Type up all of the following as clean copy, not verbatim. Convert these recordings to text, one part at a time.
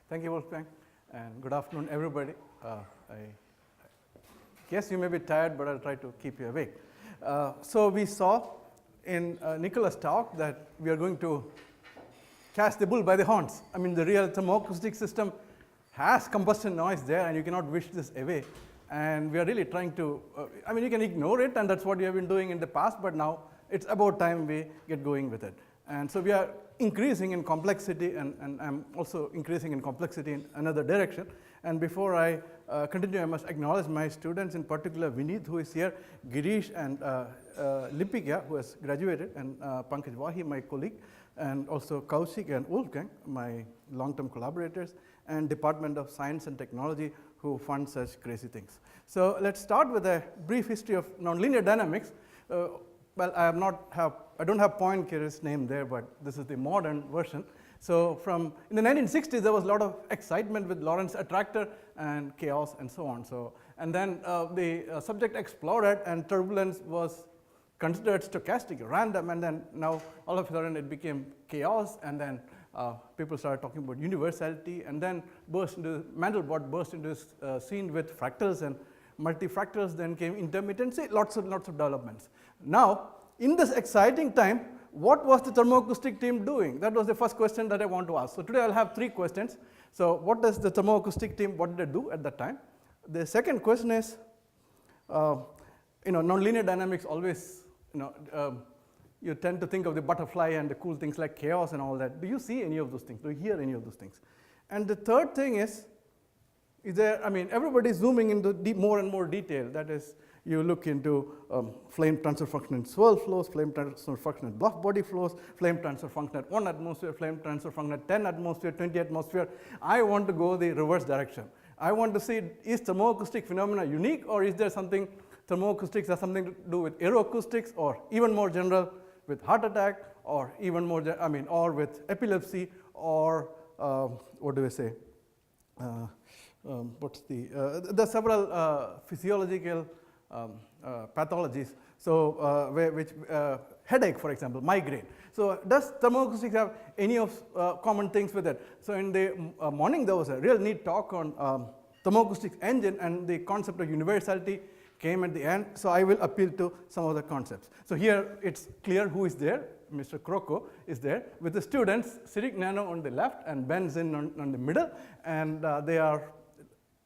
Thank you, Wolfgang, and good afternoon, everybody. I guess you may be tired, but I'll try to keep you awake. So we saw in Nicola's talk that we are going to catch the bull by the horns. I mean, the real thermoacoustic system has combustion noise there, and you cannot wish this away. And we are really trying to, I mean, you can ignore it, and that's what we have been doing in the past, but now it's about time we get going with it. And so we are increasing in complexity, and I'm also increasing in complexity in another direction. And before I continue, I must acknowledge my students, in particular Vineet, who is here, Girish and Lipika, who has graduated, and Pankaj Wahi, my colleague, and also Kaushik and Wolfgang, my long-term collaborators, and Department of Science and Technology, who fund such crazy things. So let's start with a brief history of nonlinear dynamics. Well, I don't have Poincaré's name there, but this is the modern version. So in the 1960s, there was a lot of excitement with Lorentz attractor and chaos and so on. So, and then the subject exploded, and turbulence was considered stochastic, random, and then now all of a sudden it became chaos, and then people started talking about universality, and then Mandelbrot burst into this scene with fractals and multifractals, then came intermittency, lots of developments. Now, in this exciting time, what was the thermoacoustic team doing? That was the first question that I want to ask. So today I'll have three questions. So what does the thermoacoustic team, what did they do at that time? The second question is, nonlinear dynamics always, you tend to think of the butterfly and the cool things like chaos and all that. Do you see any of those things? Do you hear any of those things? And the third thing is there, I mean, everybody is zooming into more and more detail. That is, you look into flame transfer function in swirl flows, flame transfer function in bluff body flows, flame transfer function at 1 atmosphere, flame transfer function at 10 atmosphere, 20 atmosphere. I want to go the reverse direction. I want to see, is thermoacoustic phenomena unique, or is there something, thermoacoustics has something to do with aeroacoustics, or even more general with heart attack, or even more, or with epilepsy, or what do I say? What's the several physiological pathologies, so which headache, for example, migraine. So does thermoacoustics have any of common things with it? So in the morning there was a real neat talk on thermoacoustics engine, and the concept of universality came at the end. So I will appeal to some of the concepts. So here it's clear who is there. Mr. Kroko is there with the students, Cedric Nano on the left and Ben Zinn on the middle, and they are,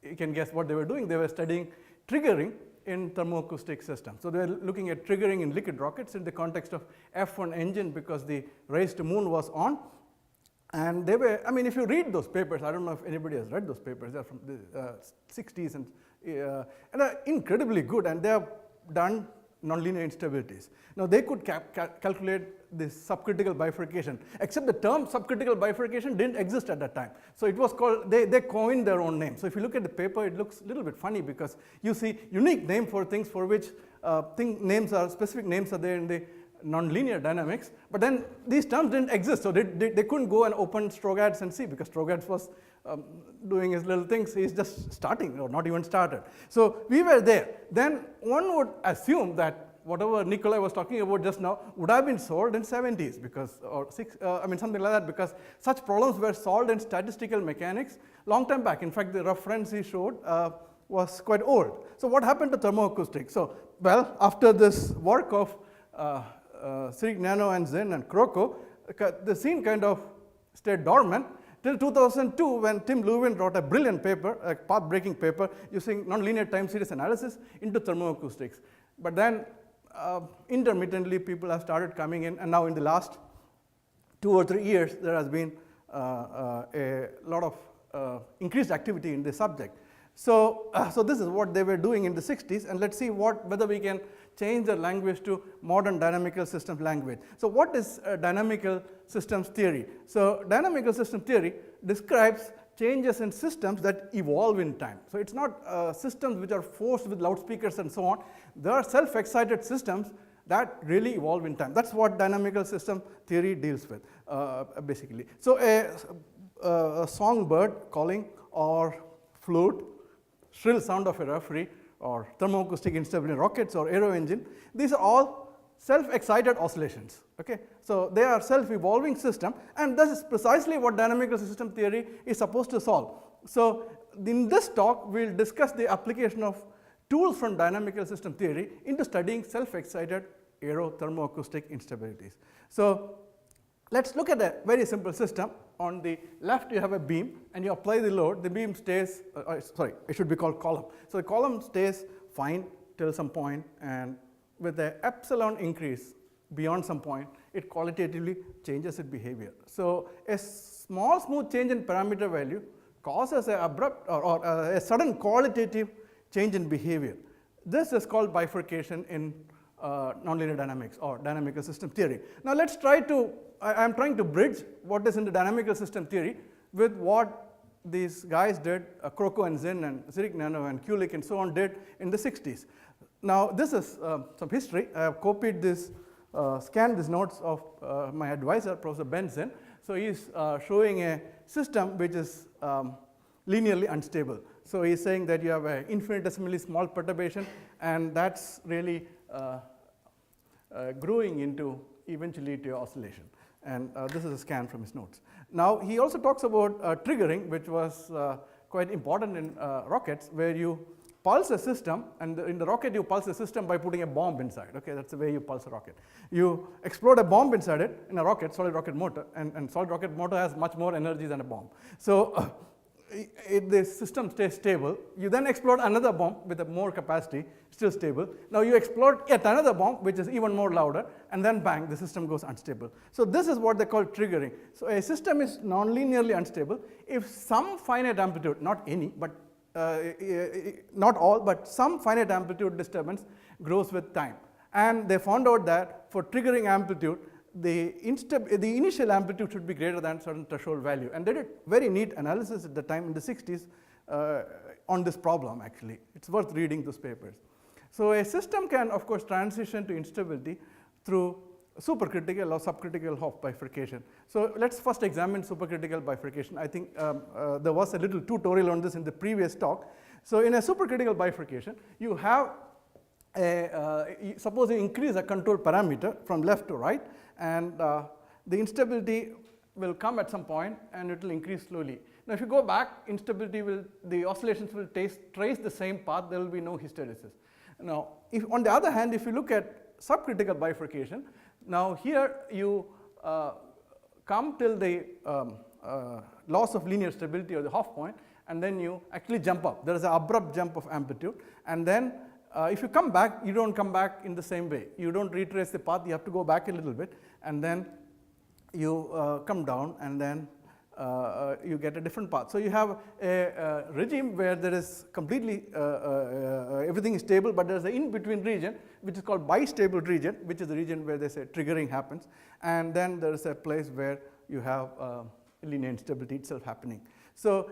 you can guess what they were doing. They were studying triggering in thermoacoustic systems. So they were looking at triggering in liquid rockets in the context of F1 engine, because the race to moon was on. And they were, I mean, if you read those papers, I don't know if anybody has read those papers, they're from the 60s, and are incredibly good, and they have done nonlinear instabilities. Now they could calculate this subcritical bifurcation, except the term subcritical bifurcation didn't exist at that time. So it was called, they coined their own name. So if you look at the paper, it looks a little bit funny, because you see unique name for things for which specific names are there in the nonlinear dynamics, but then these terms didn't exist, so they couldn't go and open Strogatz and see, because Strogatz was doing his little things. He's just starting, or not even started. So we were there. Then one would assume that whatever Nikolai was talking about just now would have been solved in 70s, because, or something like that, because such problems were solved in statistical mechanics long time back. In fact, the reference he showed was quite old. So what happened to thermoacoustics? So, well, after this work of Cedric Nano and Zinn and Kroko, the scene kind of stayed dormant till 2002, when Tim Lewin wrote a brilliant paper, a path-breaking paper, using nonlinear time series analysis into thermoacoustics. But then intermittently people have started coming in, and now in the last 2 or 3 years there has been a lot of increased activity in this subject. So this is what they were doing in the 60s, and let's see whether we can change the language to modern dynamical systems language. So what is dynamical systems theory? So dynamical system theory describes changes in systems that evolve in time. So it's not systems which are forced with loudspeakers and so on. There are self-excited systems that really evolve in time. That's what dynamical system theory deals with, basically. So a songbird calling, or flute, shrill sound of a referee, or thermoacoustic instability in rockets, or aero engine, these are all self-excited oscillations. Okay? So they are self-evolving system, and this is precisely what dynamical system theory is supposed to solve. So in this talk, we will discuss the application of tools from dynamical system theory into studying self-excited aerothermoacoustic instabilities. So let's look at a very simple system. On the left, you have a beam, and you apply the load. The beam stays, sorry, it should be called column. So the column stays fine till some point, and with the epsilon increase beyond some point, it qualitatively changes its behavior. So a small smooth change in parameter value causes an abrupt or a sudden qualitative change in behavior. This is called bifurcation in nonlinear dynamics or dynamical system theory. Now let's try to, I am trying to bridge what is in the dynamical system theory with what these guys did, Kroko and Zinn and Zirignano and Kulik and so on did in the 60s. Now this is some history. I have copied this, scanned these notes of my advisor, Professor Ben Zinn. So he is showing a system which is linearly unstable. So he is saying that you have an infinitesimally small perturbation, and that's really growing into eventually to oscillation. And this is a scan from his notes. Now he also talks about triggering, which was quite important in rockets, where you pulse a system, and in the rocket you pulse a system by putting a bomb inside. Okay, that's the way you pulse a rocket. You explode a bomb inside it in a rocket, solid rocket motor, and solid rocket motor has much more energy than a bomb. So if the system stays stable, you then explode another bomb with a more capacity, still stable. Now you explode yet another bomb, which is even more louder, and then bang, the system goes unstable. So this is what they call triggering. So a system is non-linearly unstable if some finite amplitude, not any, but not all, but some finite amplitude disturbance grows with time. And they found out that for triggering amplitude, the initial amplitude should be greater than certain threshold value. And they did very neat analysis at the time in the 60s on this problem actually. It's worth reading those papers. So a system can of course transition to instability through supercritical or subcritical Hopf bifurcation. So let's first examine supercritical bifurcation. I think there was a little tutorial on this in the previous talk. So in a supercritical bifurcation, you have suppose you increase a control parameter from left to right, and the instability will come at some point and it will increase slowly. Now if you go back, instability will, the oscillations will trace the same path, there will be no hysteresis. Now if on the other hand, if you look at subcritical bifurcation, now here you come till the loss of linear stability or the Hopf point, and then you actually jump up. There is an abrupt jump of amplitude, and then if you come back, you don't come back in the same way. You don't retrace the path, you have to go back a little bit, and then you come down, and then you get a different path. So you have a regime where there is completely, everything is stable, but there is an in-between region, which is called bistable region, which is the region where they say triggering happens, and then there is a place where you have linear instability itself happening. So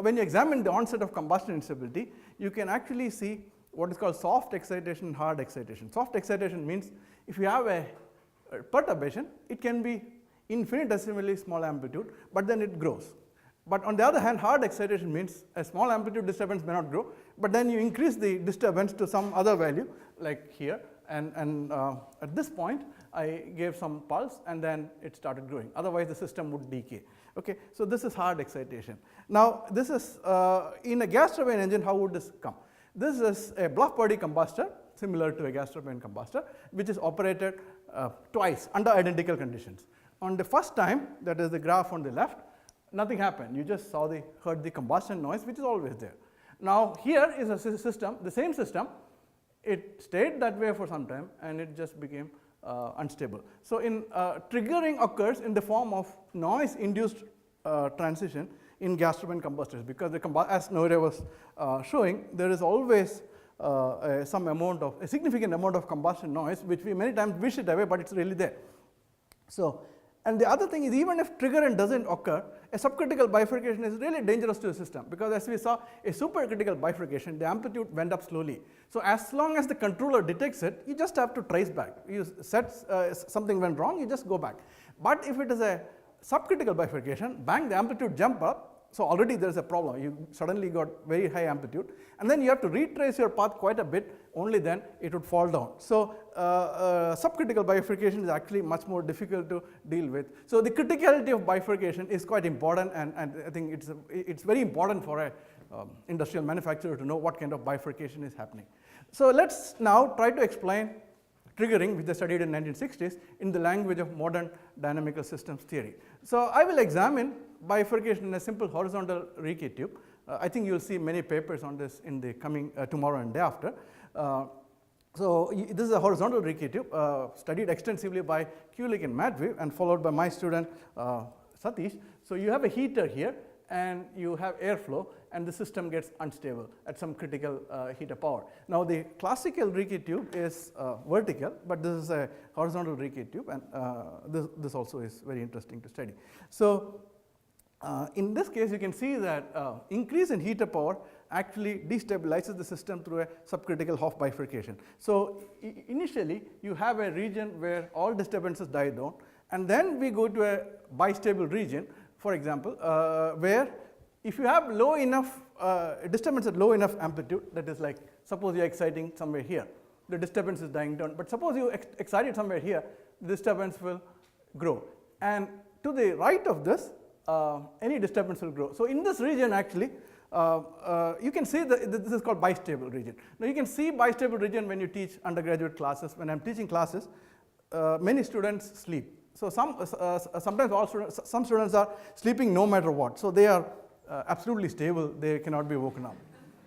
when you examine the onset of combustion instability, you can actually see what is called soft excitation and hard excitation. Soft excitation means if you have a perturbation, it can be infinitesimally small amplitude, but then it grows. But on the other hand, hard excitation means a small amplitude disturbance may not grow, but then you increase the disturbance to some other value, like here, and at this point, I gave some pulse, and then it started growing. Otherwise, the system would decay. Okay, so this is hard excitation. Now, this is in a gas turbine engine, how would this come? This is a bluff body combustor, similar to a gas turbine combustor, which is operated twice under identical conditions. On the first time, that is the graph on the left, nothing happened. You just heard the combustion noise, which is always there. Now, here is a system, the same system. It stayed that way for some time, and it just became unstable. So in triggering occurs in the form of noise-induced transition in gas turbine combustors, because as Noire was showing, there is always a significant amount of combustion noise, which we many times wish it away, but it's really there. So, and the other thing is, even if triggering doesn't occur, a subcritical bifurcation is really dangerous to the system, because as we saw, a supercritical bifurcation, the amplitude went up slowly. So as long as the controller detects it, you just have to trace back. You set something went wrong, you just go back. But if it is a subcritical bifurcation, bang, the amplitude jump up, so already there's a problem. You suddenly got very high amplitude, and then you have to retrace your path quite a bit, only then it would fall down. So subcritical bifurcation is actually much more difficult to deal with. So the criticality of bifurcation is quite important, and I think it's very important for a industrial manufacturer to know what kind of bifurcation is happening. So let's now try to explain triggering, which they studied in 1960s, in the language of modern dynamical systems theory. So I will examine bifurcation in a simple horizontal Ricci tube. I think you'll see many papers on this in the coming tomorrow and day after. So this is a horizontal Ricci tube studied extensively by Kulik and Matveev and followed by my student Satish. So you have a heater here and you have airflow, and the system gets unstable at some critical heater power. Now the classical Ricci tube is vertical, but this is a horizontal Ricci tube, and this also is very interesting to study. So in this case, you can see that increase in heater power actually destabilizes the system through a subcritical Hopf bifurcation. So initially, you have a region where all disturbances die down, and then we go to a bistable region, for example, where if you have low enough disturbance at low enough amplitude, that is like suppose you're exciting somewhere here, the disturbance is dying down, but suppose you excite it somewhere here, the disturbance will grow. And to the right of this, any disturbance will grow. So in this region actually, you can see that this is called bistable region. Now you can see bistable region when you teach undergraduate classes. When I'm teaching classes, many students sleep. So sometimes all students, some students are sleeping no matter what. So they are absolutely stable, they cannot be woken up.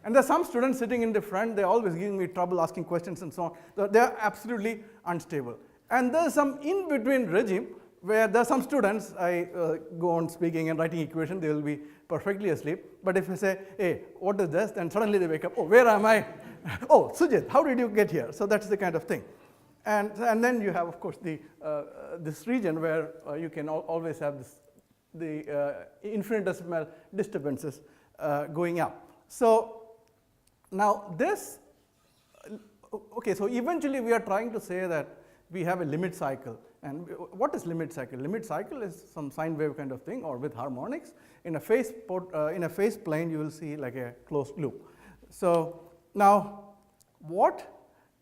And there are some students sitting in the front, they're always giving me trouble asking questions and so on. So they are absolutely unstable. And there's some in-between regime where there are some students, I go on speaking and writing equation, they will be perfectly asleep. But if I say, hey, what is this? Then suddenly they wake up, oh, where am I? Oh, Sujith, how did you get here? So that's the kind of thing. And then you have, of course, this region where you can always have the infinitesimal disturbances going up. So now this, okay, so eventually we are trying to say that we have a limit cycle. And what is limit cycle? Limit cycle is some sine wave kind of thing, or with harmonics. In a phase plane, you will see like a closed loop. So now what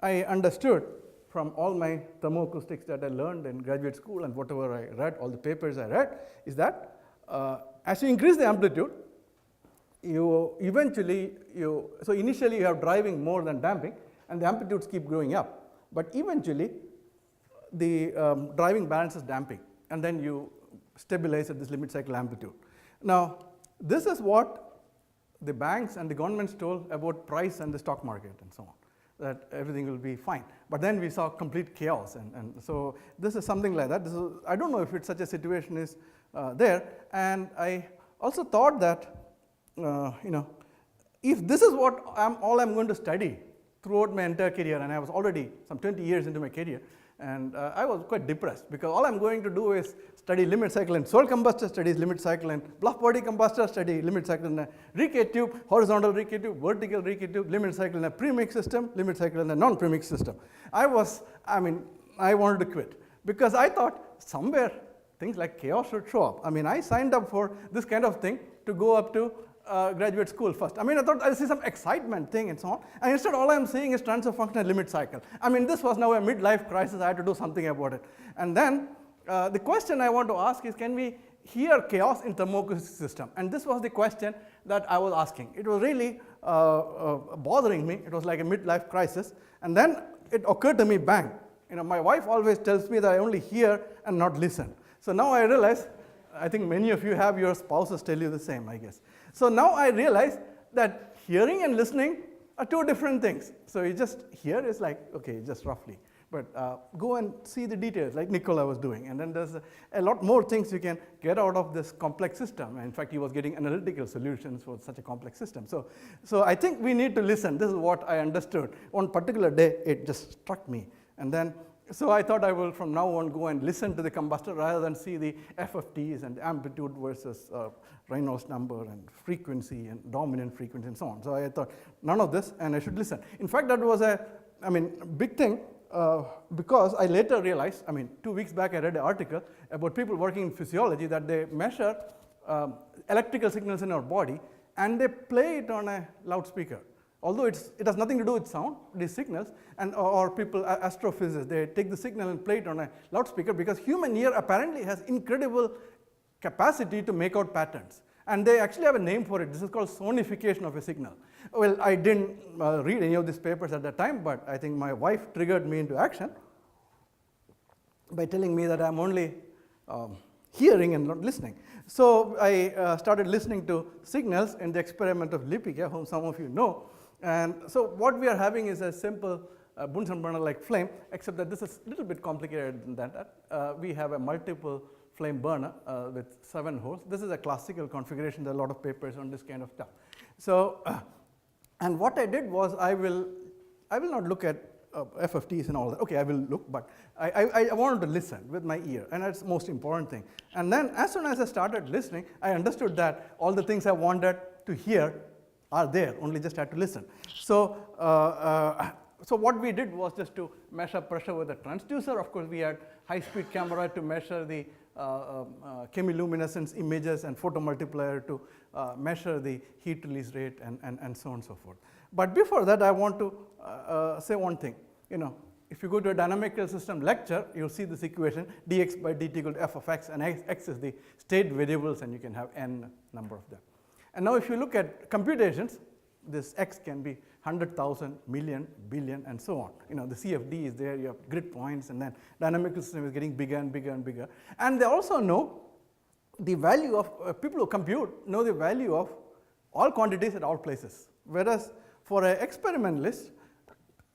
I understood from all my thermoacoustics that I learned in graduate school and whatever I read, all the papers I read, is that as you increase the amplitude, so initially you have driving more than damping, and the amplitudes keep going up. But eventually, the driving balances damping, and then you stabilize at this limit cycle amplitude. Now, this is what the banks and the governments told about price and the stock market and so on, that everything will be fine. But then we saw complete chaos, and so this is something like that. I don't know if it's such a situation is there, and I also thought that if this is what all I'm going to study throughout my entire career, and I was already some 20 years into my career, and I was quite depressed because all I'm going to do is study limit cycle and Soll combustor, studies limit cycle and bluff body combustor, study limit cycle in a Ricci tube, horizontal Ricci tube, vertical Ricci tube, limit cycle in a premix system, limit cycle in a non-premix system. I wanted to quit because I thought somewhere things like chaos should show up. I signed up for this kind of thing to go up to graduate school first. I thought I'll see some excitement thing and so on. And instead, all I'm seeing is transfer function and limit cycle. This was now a midlife crisis. I had to do something about it. And then the question I want to ask is, can we hear chaos in thermoacoustic system? And this was the question that I was asking. It was really bothering me. It was like a midlife crisis. And then it occurred to me, bang. My wife always tells me that I only hear and not listen. So now I realize, I think many of you have your spouses tell you the same, I guess. So now I realize that hearing and listening are two different things. So you just hear is like, okay, just roughly. But go and see the details like Nicola was doing. And then there's a lot more things you can get out of this complex system. In fact, he was getting analytical solutions for such a complex system. So I think we need to listen. This is what I understood. One particular day, it just struck me. And then, so I thought I will from now on go and listen to the combustor rather than see the FFTs and amplitude versus Reynolds number and frequency and dominant frequency and so on. So I thought none of this, and I should listen. In fact, that was a big thing because I later realized, 2 weeks back I read an article about people working in physiology that they measure electrical signals in our body, and they play it on a loudspeaker. Although it has nothing to do with sound, these signals, and or people, astrophysicists, they take the signal and play it on a loudspeaker because human ear apparently has incredible capacity to make out patterns. And they actually have a name for it. This is called sonification of a signal. Well, I didn't read any of these papers at that time, but I think my wife triggered me into action by telling me that I'm only hearing and not listening. So I started listening to signals in the experiment of Lipika, whom some of you know. And so what we are having is a simple Bunsen burner-like flame, except that this is a little bit complicated than that. We have a multiple flame burner with 7 holes. This is a classical configuration. There are a lot of papers on this kind of stuff. So, and what I did was I will not look at FFTs and all that. Okay, I will look, but I wanted to listen with my ear, and that's the most important thing. And then as soon as I started listening, I understood that all the things I wanted to hear are there, only just had to listen. So, so what we did was just to measure pressure with a transducer. Of course, we had high-speed camera to measure the chemiluminescence images and photomultiplier to measure the heat release rate and so on and so forth. But before that, I want to say one thing. You know, if you go to a dynamical system lecture, you'll see this equation dx by dt equal to f of x, and x is the state variables, and you can have n number of them. And now if you look at computations, this x can be 100,000, million, billion, and so on. You know, the CFD is there, you have grid points, and then dynamical system is getting bigger and bigger and bigger. And they also know the value of, people who compute know the value of all quantities at all places. Whereas for an experimentalist,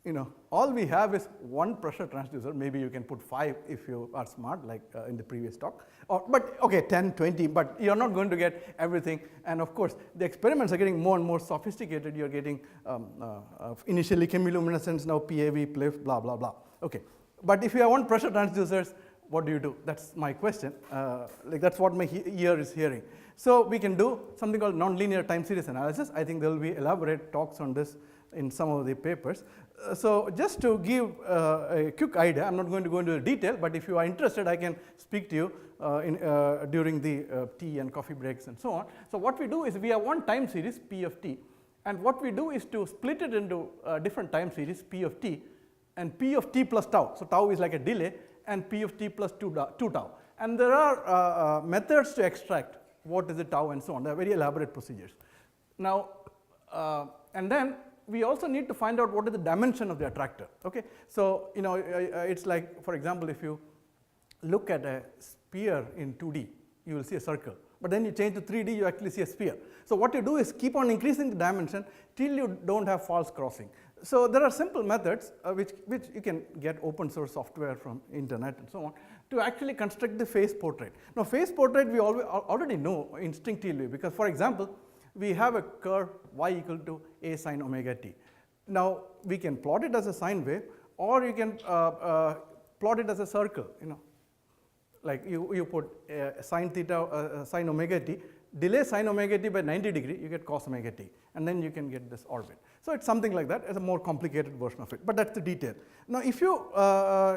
you know, all we have is one pressure transducer. Maybe you can put 5 if you are smart, like in the previous talk. But okay, 10, 20, but you're not going to get everything. And of course, the experiments are getting more and more sophisticated. You're getting initially chemiluminescence, now PAV, PLIF, blah, blah, blah. Okay, but if you want pressure transducers, what do you do? That's my question. Like that's what my ear is hearing. So we can do something called nonlinear time series analysis. I think there will be elaborate talks on this in some of the papers. So just to give a quick idea, I'm not going to go into the detail, but if you are interested, I can speak to you during the tea and coffee breaks and so on. So what we do is we have one time series, P of t, and what we do is to split it into different time series, P of t, and P of t plus tau. So tau is like a delay, and P of t plus 2 tau. And there are methods to extract what is the tau and so on. They are very elaborate procedures. Now, and then we also need to find out what is the dimension of the attractor. Okay, so you know it's like, for example, if you look at a sphere in 2D, you will see a circle. But then you change to 3D, you actually see a sphere. So what you do is keep on increasing the dimension till you don't have false crossing. So there are simple methods which you can get open source software from internet and so on to actually construct the phase portrait. Now phase portrait we already know instinctively, because for example, we have a curve y equal to a sine omega t. Now we can plot it as a sine wave, or you can plot it as a circle. You know, like you put sine theta, sine omega t, delay sine omega t by 90 degree, you get cos omega t, and then you can get this orbit. So it's something like that. It's a more complicated version of it, but that's the detail. Now if you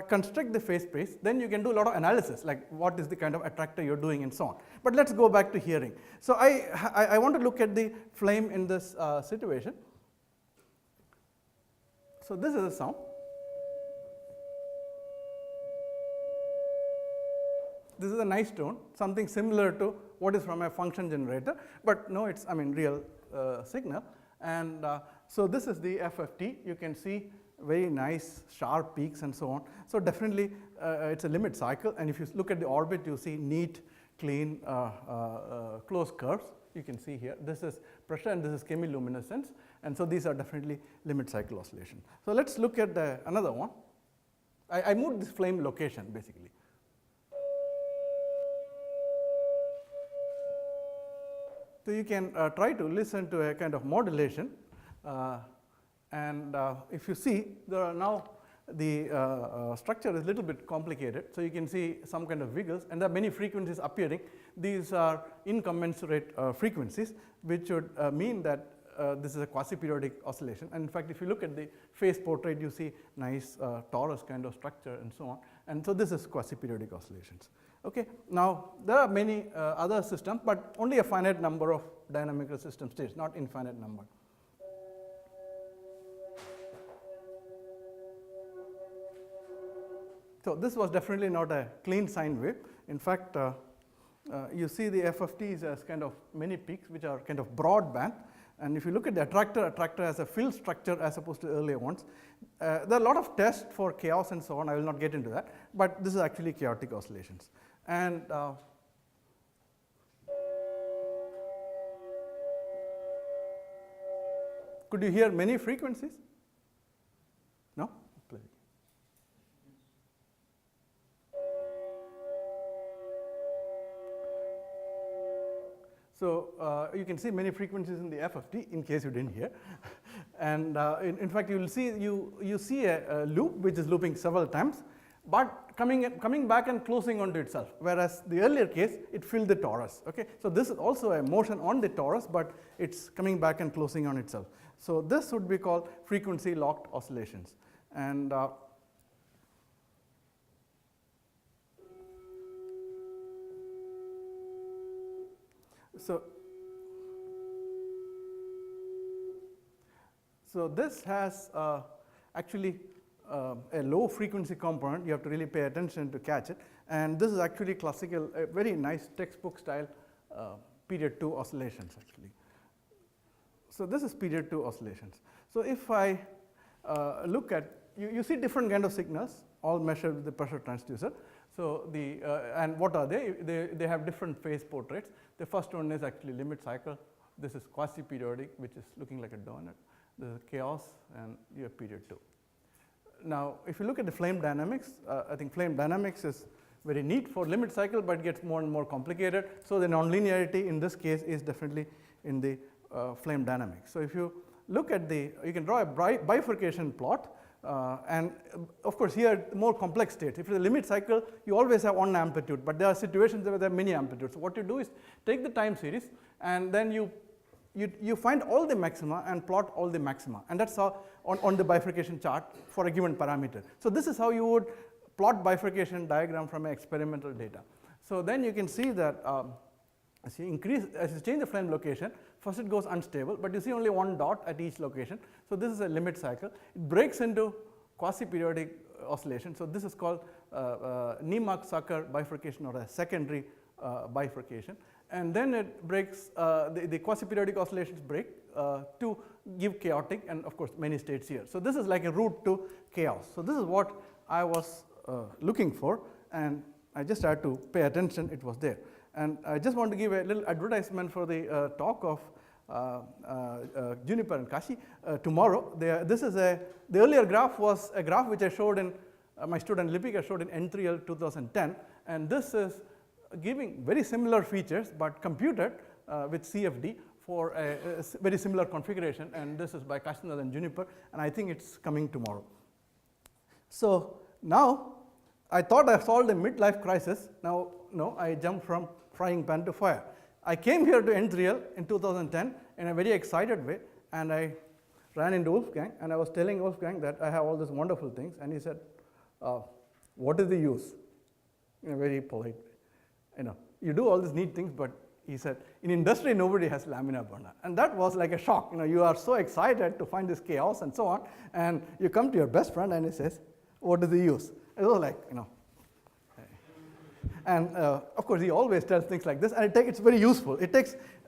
construct the phase space, then you can do a lot of analysis, like what is the kind of attractor you're doing and so on. But let's go back to hearing. So I want to look at the flame in this situation. So this is a sound. This is a nice tone, something similar to what is from a function generator, but no, it's, I mean, real signal. And so this is the FFT. You can see very nice sharp peaks and so on. So definitely it's a limit cycle, and if you look at the orbit, you see neat, clean, closed curves. You can see here, this is pressure and this is chemiluminescence, and so these are definitely limit cycle oscillation. So let's look at another one. I moved this flame location basically. So you can try to listen to a kind of modulation, and if you see, there are now the structure is a little bit complicated. So you can see some kind of wiggles, and there are many frequencies appearing. These are incommensurate frequencies, which would mean that this is a quasi-periodic oscillation. And in fact, if you look at the phase portrait, you see nice torus kind of structure and so on. And so this is quasi-periodic oscillations. Okay. Now, there are many other systems, but only a finite number of dynamical system states, not infinite number. So, this was definitely not a clean sine wave. In fact, you see the FFTs as kind of many peaks which are kind of broadband, and if you look at the attractor has a field structure as opposed to earlier ones. There are a lot of tests for chaos and so on, I will not get into that, but this is actually chaotic oscillations. And could you hear many frequencies? No? So, you can see many frequencies in the FFT in case you didn't hear. And in fact, you will see you see a loop which is looping several times, but coming back and closing onto itself, whereas the earlier case it filled the torus. Okay? So, this is also a motion on the torus, but it's coming back and closing on itself. So, this would be called frequency locked oscillations. And so this has actually a low frequency component. You have to really pay attention to catch it, and this is actually classical, a very nice textbook style period 2 oscillations actually. So, this is period 2 oscillations. So, if I look at, you see different kind of signals all measured with the pressure transducer. So, and what are they? They have different phase portraits. The first one is actually limit cycle. This is quasi periodic, which is looking like a donut. This is chaos, and you have period 2. Now, if you look at the flame dynamics, I think flame dynamics is very neat for limit cycle, but it gets more and more complicated. So, the nonlinearity in this case is definitely in the flame dynamics. So, if you look at you can draw a bifurcation plot, and of course, here more complex states. If it's a limit cycle, you always have one amplitude, but there are situations where there are many amplitudes. So, what you do is take the time series, and then you find all the maxima and plot all the maxima, and that's how on the bifurcation chart for a given parameter. So, this is how you would plot bifurcation diagram from experimental data. So, then you can see that as you change the flame location, first it goes unstable, but you see only one dot at each location. So, this is a limit cycle. It breaks into quasi-periodic oscillation. So, this is called Niemark-Zucker bifurcation, or a secondary bifurcation. And then it breaks, the quasi-periodic oscillations break to give chaotic, and of course, many states here. So, this is like a route to chaos. So, this is what I was looking for, and I just had to pay attention, it was there. And I just want to give a little advertisement for the talk of Juniper and Kashi tomorrow. The earlier graph was a graph which I showed in, my student Lipika showed in N3L 2010, and this is giving very similar features, but computed with CFD for a very similar configuration, and this is by Kashinath and Juniper, and I think it's coming tomorrow. So, now I thought I solved a midlife crisis. Now, no, I jumped from frying pan to fire. I came here to N3L in 2010 in a very excited way, and I ran into Wolfgang, and I was telling Wolfgang that I have all these wonderful things, and he said, what is the use? In a very polite way. You do all these neat things, but he said, in industry, nobody has laminar burner. And that was like a shock. You are so excited to find this chaos and so on, and you come to your best friend and he says, what is the use? It was like, and of course, he always tells things like this, and it's very useful.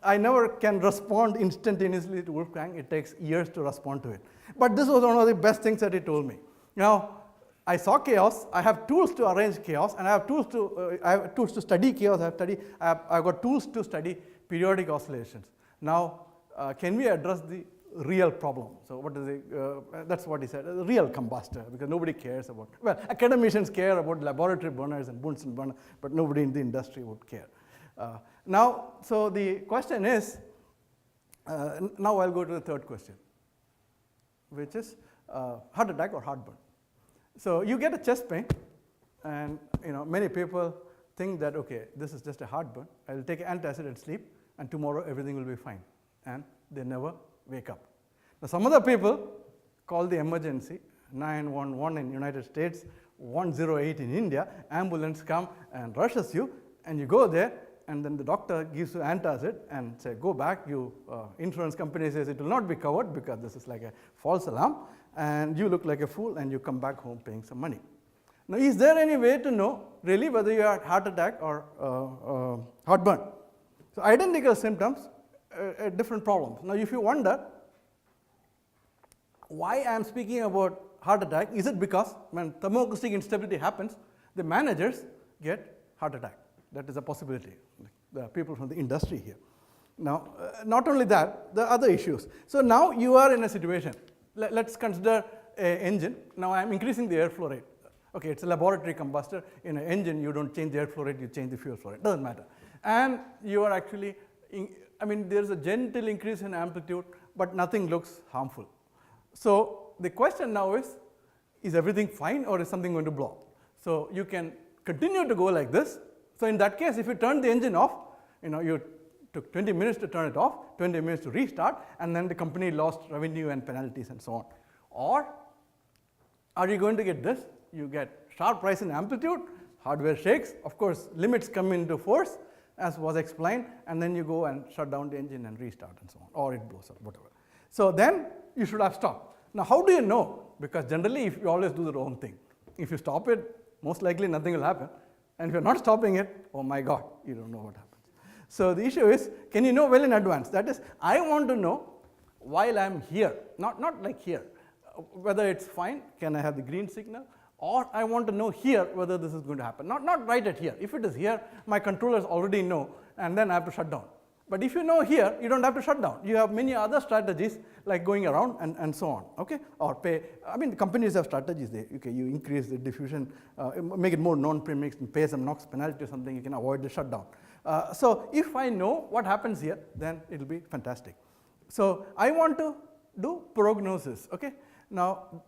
I never can respond instantaneously to Wolfgang. It takes years to respond to it. But this was one of the best things that he told me. Now, I saw chaos. I have tools to arrange chaos, and I have tools to study chaos. I've got tools to study periodic oscillations. Now, can we address the real problem? So, what is that's what he said, a real combustor, because nobody cares about, well, academicians care about laboratory burners and Bunsen burner, but nobody in the industry would care. Now, so the question is, now I'll go to the third question, which is heart attack or heartburn. So, you get a chest pain, and many people think that, okay, this is just a heartburn. I'll take antacid and sleep, and tomorrow everything will be fine, and they never wake up. Now, some other people call the emergency 911 in United States 108 in India, ambulance come and rushes you, and you go there, and then the doctor gives you antacid and say, go back, you insurance company says it will not be covered because this is like a false alarm, and you look like a fool and you come back home paying some money. Now, is there any way to know really whether you had heart attack or heartburn? So, identical symptoms, different problems. Now, if you wonder why I am speaking about heart attack, is it because when thermoacoustic instability happens, the managers get heart attack? That is a possibility, the people from the industry here. Now, not only that, the other issues. So, now you are in a situation, let's consider an engine. Now, I am increasing the airflow rate. Okay, it's a laboratory combustor. In an engine, you don't change the airflow rate, you change the fuel flow rate, doesn't matter. And you are actually, there's a gentle increase in amplitude, but nothing looks harmful. So, the question now is everything fine or is something going to blow? So, you can continue to go like this. So, in that case, if you turn the engine off, you took 20 minutes to turn it off, 20 minutes to restart, and then the company lost revenue and penalties and so on. Or are you going to get this? You get sharp rise in amplitude, hardware shakes, of course, limits come into force as was explained, and then you go and shut down the engine and restart and so on, or it blows up, whatever. So, then you should have stopped. Now, how do you know? Because generally, if you always do the wrong thing, if you stop it, most likely nothing will happen. And if you are not stopping it, oh my God, you don't know what happens. So, the issue is, can you know well in advance? That is, I want to know while I am here, not like here, whether it's fine, can I have the green signal, or I want to know here whether this is going to happen, not right at here. If it is here, my controllers already know, and then I have to shut down. But if you know here, you don't have to shut down. You have many other strategies like going around and so on, okay? Or pay, the companies have strategies there. Okay, you increase the diffusion, make it more non-premixed and pay some NOx penalty or something, you can avoid the shutdown. So, if I know what happens here, then it will be fantastic. So, I want to do prognosis, okay? Now,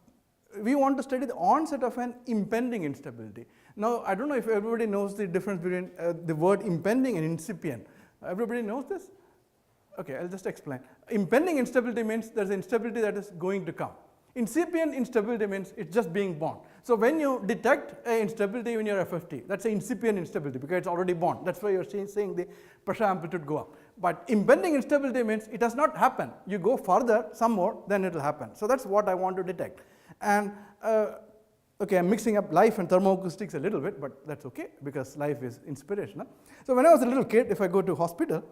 we want to study the onset of an impending instability. Now, I don't know if everybody knows the difference between the word impending and incipient. Everybody knows this? Okay, I'll just explain. Impending instability means there's instability that is going to come. Incipient instability means it's just being born. So, when you detect an instability when you're FFT, that's an incipient instability because it's already born. That's why you're seeing the pressure amplitude go up. But impending instability means it has not happened. You go further, some more, then it will happen. So, that's what I want to detect. And okay, I'm mixing up life and thermoacoustics a little bit, but that's okay because life is inspirational. So, when I was a little kid, if I go to hospital,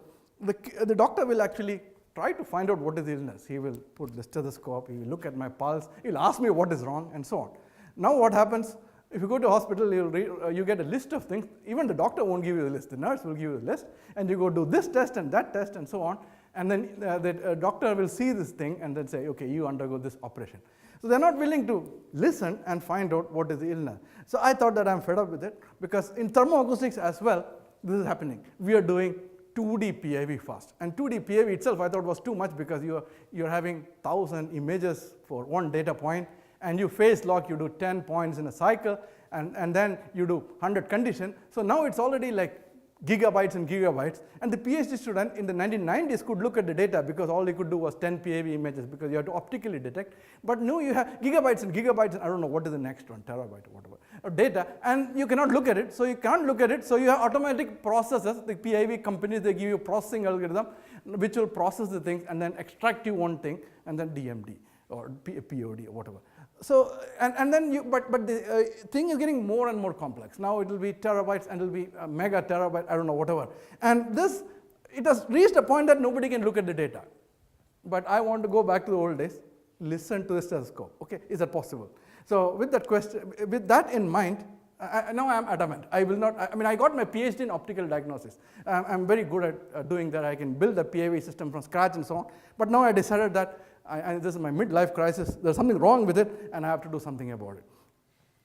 the doctor will actually try to find out what is the illness. He will put the stethoscope, he will look at my pulse, he will ask me what is wrong and so on. Now, what happens? If you go to hospital, you get a list of things. Even the doctor won't give you a list, the nurse will give you a list, and you go do this test and that test and so on, and then the doctor will see this thing and then say, okay, you undergo this operation. So, they are not willing to listen and find out what is the illness. So, I thought that I am fed up with it because in thermoacoustics as well, this is happening. We are doing 2D PIV fast, and 2D PIV itself I thought was too much because you are having 1000 images for one data point, and you phase lock, you do 10 points in a cycle, and then you do 100 condition. So, now it's already like gigabytes and gigabytes, and the PhD student in the 1990s could look at the data because all he could do was 10 PIV images because you have to optically detect. But now you have gigabytes and gigabytes, and I don't know what is the next one, terabyte or whatever, of data, and you cannot look at it. So, you can't look at it. So, you have automatic processes, the PIV companies, they give you processing algorithm which will process the things and then extract you one thing and then DMD or POD or whatever. So, and then but the thing is getting more and more complex. Now, it will be terabytes and it will be mega terabyte, I don't know, whatever. And this, it has reached a point that nobody can look at the data. But I want to go back to the old days, listen to the stethoscope. Okay, is that possible? So, with that question, with that in mind, now I am adamant. I will not, I got my PhD in optical diagnosis. I'm very good at doing that. I can build a PIV system from scratch and so on. But now I decided that this is my midlife crisis, there's something wrong with it and I have to do something about it.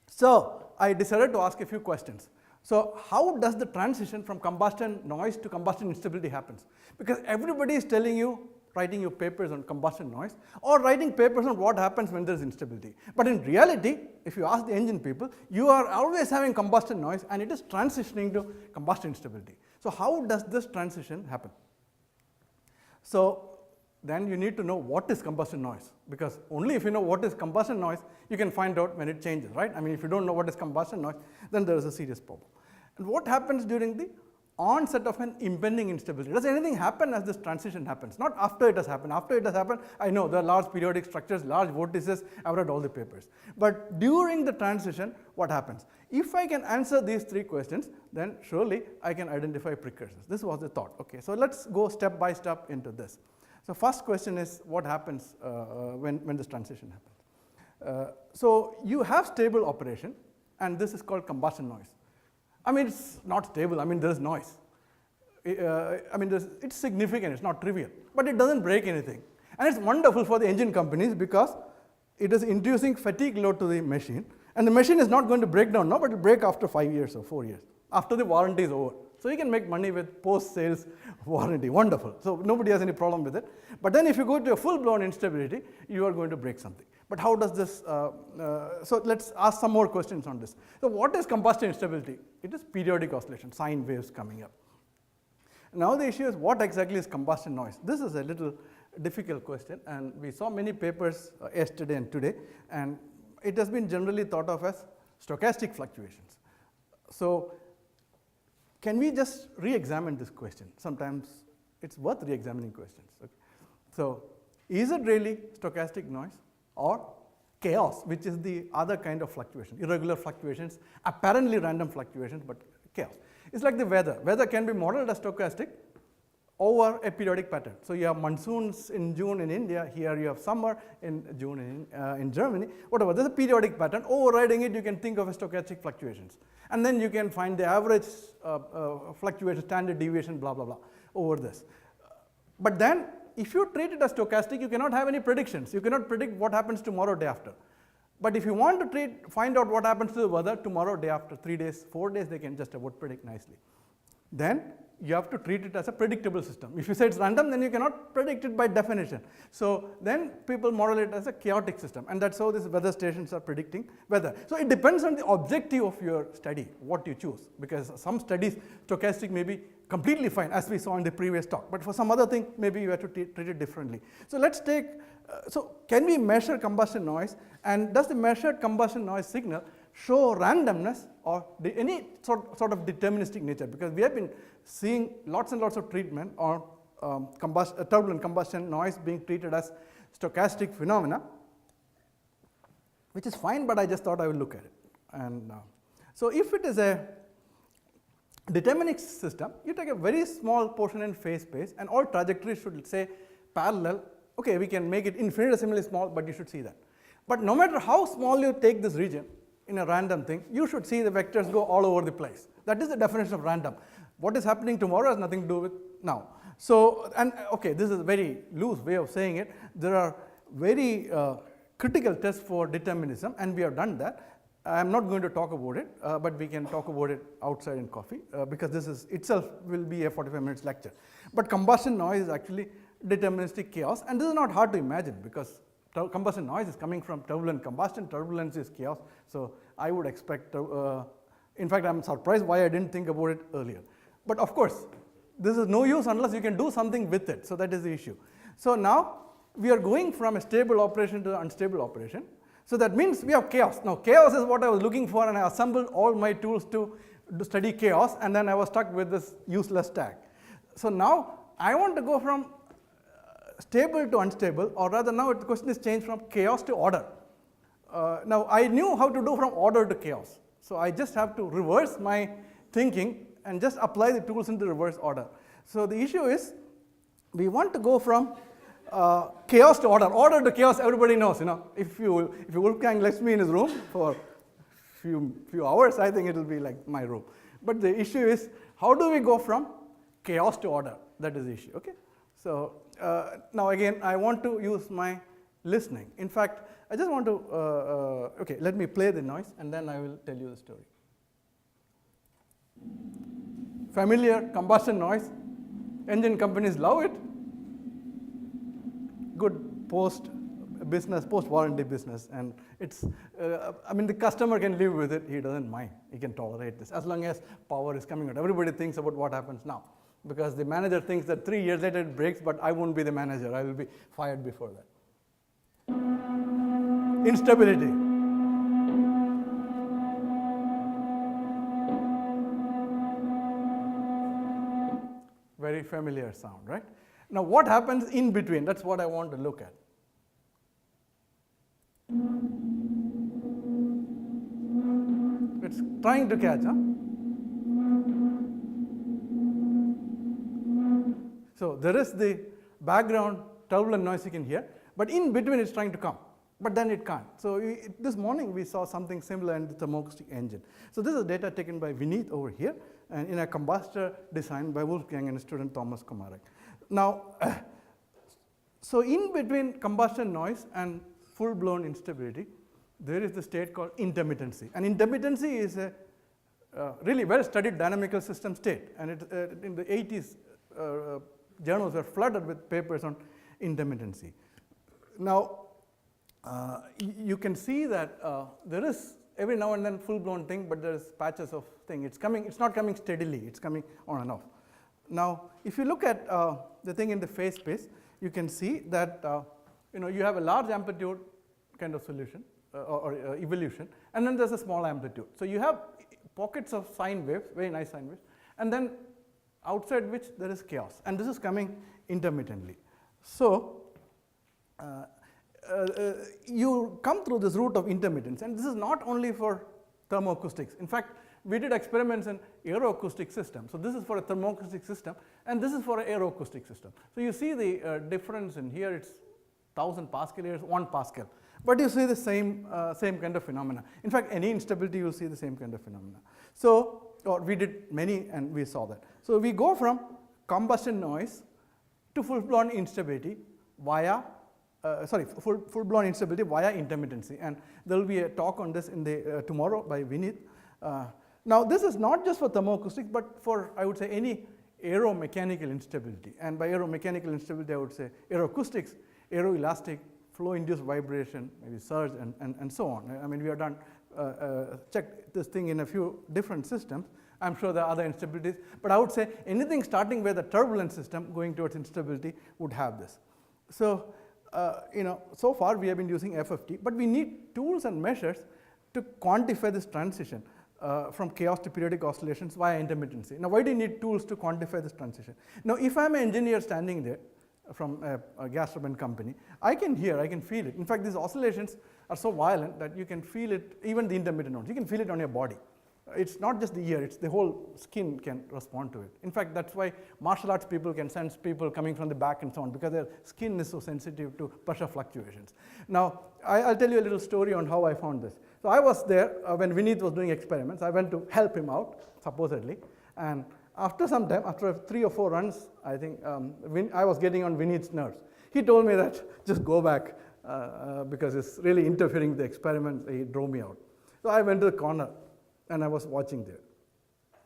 So, I decided to ask a few questions. So, how does the transition from combustion noise to combustion instability happens? Because everybody is telling you, writing your papers on combustion noise or writing papers on what happens when there is instability. But in reality, if you ask the engine people, you are always having combustion noise and it is transitioning to combustion instability. So, how does this transition happen? So, then you need to know what is combustion noise, because only if you know what is combustion noise, you can find out when it changes, right? I mean, if you don't know what is combustion noise, then there is a serious problem. And what happens during the onset of an impending instability? Does anything happen as this transition happens? Not after it has happened. After it has happened, I know there are large periodic structures, large vortices, I've read all the papers. But during the transition, what happens? If I can answer these three questions, then surely I can identify precursors. This was the thought. Okay, so let's go step by step into this. So first question is, what happens when this transition happens? So you have stable operation, and this is called combustion noise. I mean, it's not stable. I mean, there is noise. I mean, it's significant. It's not trivial. But it doesn't break anything. And it's wonderful for the engine companies because it is inducing fatigue load to the machine. And the machine is not going to break down now, but it will break after 5 years or 4 years, after the warranty is over. So you can make money with post-sales warranty. Wonderful. So nobody has any problem with it. But then if you go to a full-blown instability, you are going to break something. But how does this, so let's ask some more questions on this. So what is combustion instability? It is periodic oscillation, sine waves coming up. Now the issue is, what exactly is combustion noise? This is a little difficult question, and we saw many papers yesterday and today, and it has been generally thought of as stochastic fluctuations. So can we just re-examine this question? Sometimes it's worth re-examining questions. Okay. So is it really stochastic noise or chaos, which is the other kind of fluctuation, irregular fluctuations, apparently random fluctuations, but chaos? It's like the weather. Weather can be modeled as stochastic over a periodic pattern. So you have monsoons in June in India, here you have summer in June in Germany, whatever. There's a periodic pattern. Overriding it, you can think of as stochastic fluctuations. And then you can find the average fluctuation, standard deviation, blah, blah, blah, over this. But then, if you treat it as stochastic, you cannot have any predictions. You cannot predict what happens tomorrow, day after. But if you want to find out what happens to the weather tomorrow, day after, 3 days, 4 days, they can just about predict nicely. Then you have to treat it as a predictable system. If you say it's random, then you cannot predict it by definition. So then people model it as a chaotic system, and that's how these weather stations are predicting weather. So it depends on the objective of your study, what you choose, because some studies, stochastic may be completely fine, as we saw in the previous talk, but for some other thing, maybe you have to treat it differently. So let's take, so can we measure combustion noise, and does the measured combustion noise signal show randomness or any sort of deterministic nature? Because we have been seeing lots and lots of treatment on turbulent combustion noise being treated as stochastic phenomena, which is fine, but I just thought I would look at it. And so if it is a deterministic system, you take a very small portion in phase space, and all trajectories should say parallel. Okay, we can make it infinitesimally small, but you should see that. But no matter how small you take this region in a random thing, you should see the vectors go all over the place. That is the definition of random. What is happening tomorrow has nothing to do with now. So, and okay, this is a very loose way of saying it. There are very critical tests for determinism, and we have done that. I am not going to talk about it, but we can talk about it outside in coffee, because this is itself will be a 45 minutes lecture. But combustion noise is actually deterministic chaos, and this is not hard to imagine, because combustion noise is coming from turbulent combustion. Turbulence is chaos, so I would expect, in fact, I'm surprised why I didn't think about it earlier. But of course, this is no use unless you can do something with it, so that is the issue. So now we are going from a stable operation to an unstable operation. So that means we have chaos. Now chaos is what I was looking for, and I assembled all my tools to study chaos, and then I was stuck with this useless tag. So now I want to go from stable to unstable, or rather now the question is changed from chaos to order. Now I knew how to do from order to chaos. So I just have to reverse my thinking and just apply the tools in the reverse order. So the issue is, we want to go from chaos to order. Order to chaos, everybody knows, you know. If Wolfgang lets me in his room for few hours, I think it will be like my room. But the issue is, how do we go from chaos to order? That is the issue, okay? So now again, I want to use my listening. In fact, I just want to, okay, let me play the noise, and then I will tell you the story. Familiar combustion noise. Engine companies love it. Good post-business, post-warranty business, and it's, I mean, the customer can live with it. He doesn't mind. He can tolerate this as long as power is coming out. Everybody thinks about what happens now. because the manager thinks that 3 years later it breaks, but I won't be the manager. I will be fired before that. Instability. Very familiar sound, right? Now, what happens in between? That's what I want to look at. It's trying to catch, huh? So there is the background turbulent noise you can hear, but in between it's trying to come, but then it can't. So this morning we saw something similar in the thermoacoustic engine. So this is data taken by Vineet over here, and in a combustor designed by Wolfgang and his student Thomas Komarek. Now, so in between combustion noise and full-blown instability, there is the state called intermittency. And intermittency is a really well-studied dynamical system state. And in the 80s, journals were flooded with papers on intermittency. Now, you can see that there is every now and then full-blown thing, but there is patches of thing. It's not coming steadily. It's coming on and off. Now, if you look at the thing in the phase space, you can see that you have a large amplitude kind of solution or evolution, and then there's a small amplitude. So you have pockets of sine waves, very nice sine waves, and then outside which there is chaos, and this is coming intermittently. So you come through this route of intermittence, and this is not only for thermoacoustics. In fact, we did experiments in aeroacoustic system. So this is for a thermoacoustic system, and this is for an aeroacoustic system. So you see the difference in here. It's 1000 Pascal, here is 1 Pascal. But you see the same kind of phenomena. In fact, any instability, you'll see the same kind of phenomena. So we did many, and we saw that. So we go from combustion noise to full-blown instability via full-blown instability via intermittency. And there will be a talk on this in the tomorrow by Vineet. Now, this is not just for thermoacoustics, but for, I would say, any aeromechanical instability. And by aeromechanical instability, I would say aeroacoustics, aeroelastic, flow-induced vibration, maybe surge, and so on. I mean, we have done checked this thing in a few different systems. I'm sure there are other instabilities, but I would say anything starting with a turbulent system going towards instability would have this. So, so far we have been using FFT, but we need tools and measures to quantify this transition from chaos to periodic oscillations via intermittency. Now, why do you need tools to quantify this transition? Now, if I'm an engineer standing there from a gas turbine company, I can hear, I can feel it. In fact, these oscillations are so violent that you can feel it, even the intermittent ones, you can feel it on your body. It's not just the ear, it's the whole skin can respond to it. In fact, that's why martial arts people can sense people coming from the back and so on, because their skin is so sensitive to pressure fluctuations. Now, I'll tell you a little story on how I found this. So I was there when Vineet was doing experiments. I went to help him out, supposedly, and after some time, after 3 or 4 runs, I think I was getting on Vineet's nerves. He told me that just go back because it's really interfering with the experiment. He drove me out. So I went to the corner and I was watching there.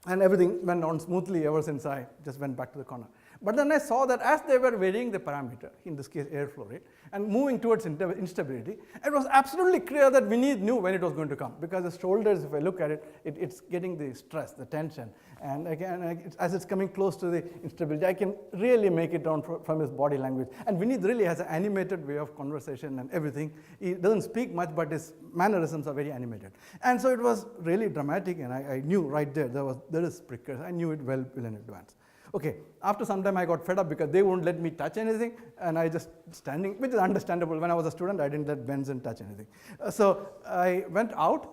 And everything went on smoothly ever since I just went back to the corner. But then I saw that as they were varying the parameter, in this case airflow rate, and moving towards instability, it was absolutely clear that Vineet knew when it was going to come, because the shoulders, if I look at it, it's getting the stress, the tension, and again, as it's coming close to the instability, I can really make it down from his body language. And Vineet really has an animated way of conversation and everything. He doesn't speak much, but his mannerisms are very animated. And so it was really dramatic, and I knew right there, there is precursor. I knew it well in advance. Okay, after some time I got fed up because they won't let me touch anything, and I just standing, which is understandable. When I was a student, I didn't let Benson touch anything. So I went out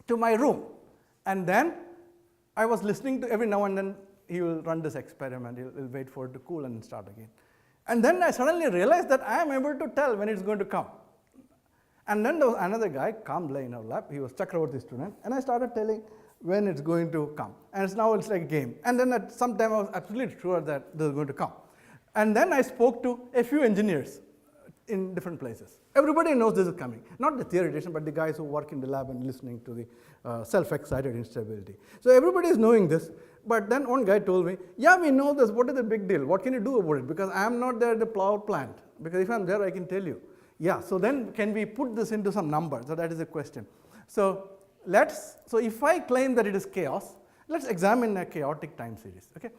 to my room, and then I was listening to every now and then he will run this experiment, he'll wait for it to cool and start again. And then I suddenly realized that I am able to tell when it's going to come. And then there was another guy, Kamble, in our lab, he was Chakravarti student, and I started telling when it's going to come. And now it's like a game. And then at some time I was absolutely sure that this is going to come. And then I spoke to a few engineers in different places. Everybody knows this is coming. Not the theoretician, but the guys who work in the lab and listening to the self-excited instability. So everybody is knowing this. But then one guy told me, yeah, we know this. What is the big deal? What can you do about it? Because I am not there at the power plant. Because if I'm there, I can tell you. Yeah, so then can we put this into some numbers? So that is the question. So if I claim that it is chaos, let's examine a chaotic time series. Okay?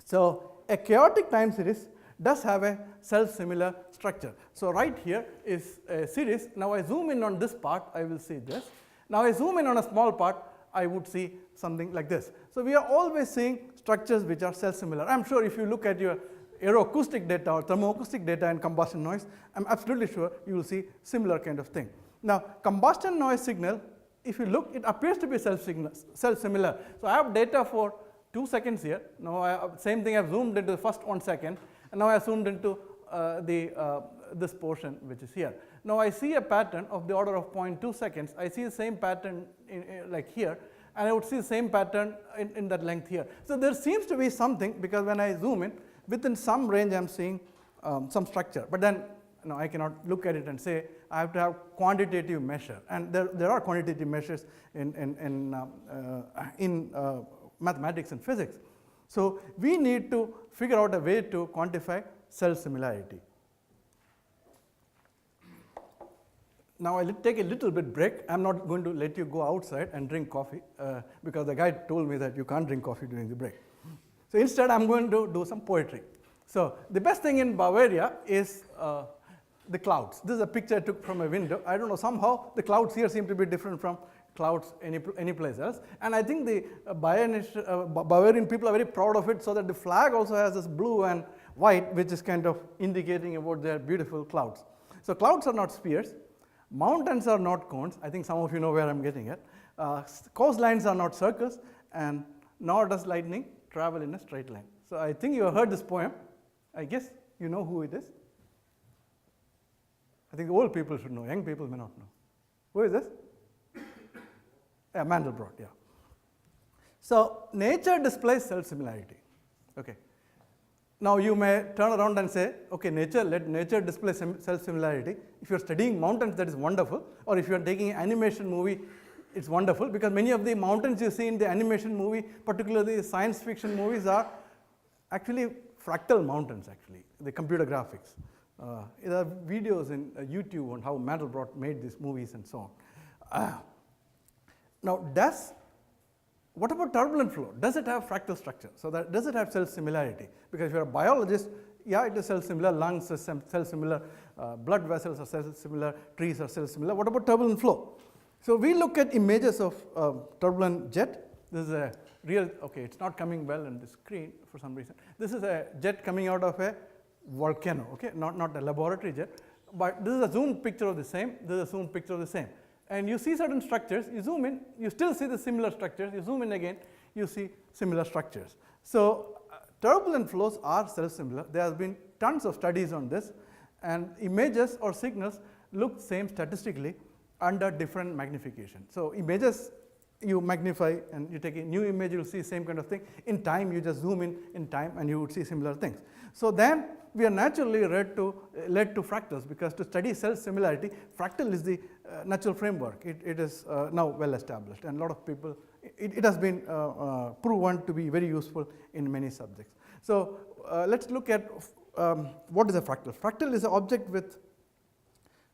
So a chaotic time series does have a self-similar structure. So right here is a series. Now I zoom in on this part, I will see this. Now I zoom in on a small part, I would see something like this. So we are always seeing structures which are self-similar. I'm sure if you look at your aeroacoustic data or thermoacoustic data and combustion noise, I'm absolutely sure you will see similar kind of thing. Now combustion noise signal, if you look, it appears to be self-similar. So I have data for 2 seconds here. Now same thing, I've zoomed into the first 1 second, and now I zoomed into this portion which is here. Now I see a pattern of the order of 0.2 seconds. I see the same pattern like here, and I would see the same pattern in that length here. So there seems to be something, because when I zoom in, within some range I'm seeing some structure. But then I cannot look at it and say I have to have quantitative measure. And there are quantitative measures in mathematics and physics. So we need to figure out a way to quantify self-similarity. Now I'll take a little bit break. I'm not going to let you go outside and drink coffee because the guy told me that you can't drink coffee during the break. So instead I'm going to do some poetry. So the best thing in Bavaria is the clouds. This is a picture I took from a window. I don't know, somehow the clouds here seem to be different from clouds any place else. And I think the Bavarian people are very proud of it, so that the flag also has this blue and white, which is kind of indicating about their beautiful clouds. So clouds are not spheres. Mountains are not cones. I think some of you know where I'm getting at. Coastlines are not circles, and nor does lightning travel in a straight line. So I think you have heard this poem. I guess you know who it is. I think the old people should know. Young people may not know. Who is this? Yeah, Mandelbrot, yeah. So nature displays self-similarity. Okay. Now you may turn around and say, okay, let nature display self-similarity. If you're studying mountains, that is wonderful. Or if you're taking an animation movie, it's wonderful, because many of the mountains you see in the animation movie, particularly science fiction movies, are actually fractal mountains, actually, the computer graphics. There are videos in YouTube on how Mandelbrot made these movies and so on. Now, what about turbulent flow? Does it have fractal structure? So does it have self-similarity? Because if you're a biologist, yeah, it is self-similar. Lungs are self-similar. Blood vessels are self-similar. Trees are self-similar. What about turbulent flow? So we look at images of turbulent jet. This is a real, okay, it's not coming well on the screen for some reason. This is a jet coming out of a volcano, okay, not a laboratory jet. But this is a zoomed picture of the same. This is a zoomed picture of the same. And you see certain structures, you zoom in, you still see the similar structures, you zoom in again, you see similar structures. So turbulent flows are self-similar. There has been tons of studies on this, and images or signals look same statistically under different magnification. So images you magnify and you take a new image, you'll see same kind of thing. In time, you just zoom in time, and you would see similar things. So then we are naturally led to fractals, because to study self-similarity, fractal is the natural framework. It is now well established, and a lot of people, it has been proven to be very useful in many subjects. So let's look at what is a fractal. Fractal is an object with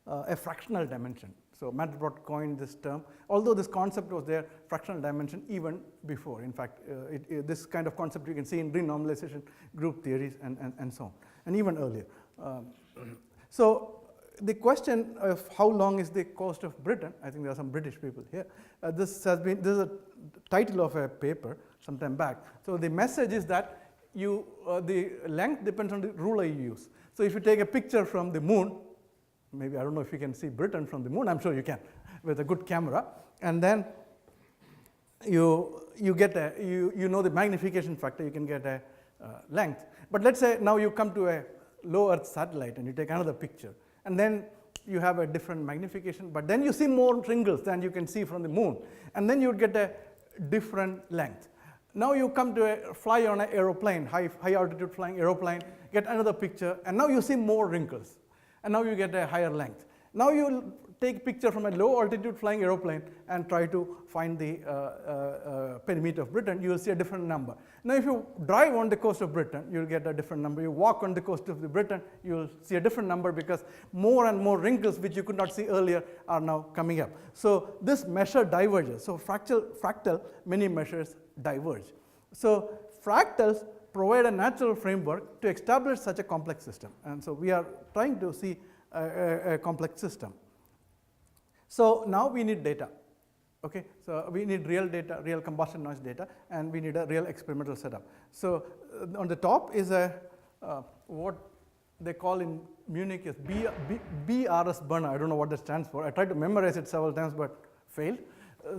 a fractional dimension. So Mandelbrot coined this term, although this concept was there, fractional dimension, even before. In fact, this kind of concept you can see in renormalization group theories and so on, and even earlier. So the question of how long is the coast of Britain, I think there are some British people here. This is a title of a paper some time back. So the message is that the length depends on the ruler you use. So if you take a picture from the moon, maybe, I don't know if you can see Britain from the moon, I'm sure you can, with a good camera, and then you get you know the magnification factor, you can get a length. But let's say now you come to a low Earth satellite and you take another picture, and then you have a different magnification, but then you see more wrinkles than you can see from the moon, and then you get a different length. Now you come to fly on an aeroplane, high altitude flying aeroplane, get another picture, and now you see more wrinkles. And now you get a higher length. Now you take a picture from a low altitude flying aeroplane and try to find the perimeter of Britain, you will see a different number. Now if you drive on the coast of Britain, you will get a different number. You walk on the coast of Britain, you will see a different number, because more and more wrinkles which you could not see earlier are now coming up. So this measure diverges. So fractal, many measures diverge. So fractals provide a natural framework to establish such a complex system. And so we are trying to see a complex system. So now we need data. Okay, so we need real data, real combustion noise data, and we need a real experimental setup. So on the top is a what they call in Munich is BRS burner. I don't know what that stands for. I tried to memorize it several times but failed.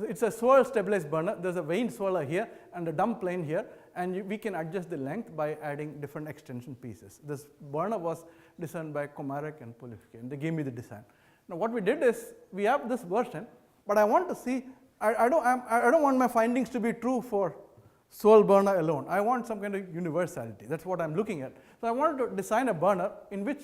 It's a swirl stabilized burner. There's a vane swirler here and a dump plane here, and we can adjust the length by adding different extension pieces. This burner was designed by Komarek and Polifke, and they gave me the design. Now what we did is we have this version, but I want to see, I don't want my findings to be true for swirl burner alone. I want some kind of universality. That's what I'm looking at. So I wanted to design a burner in which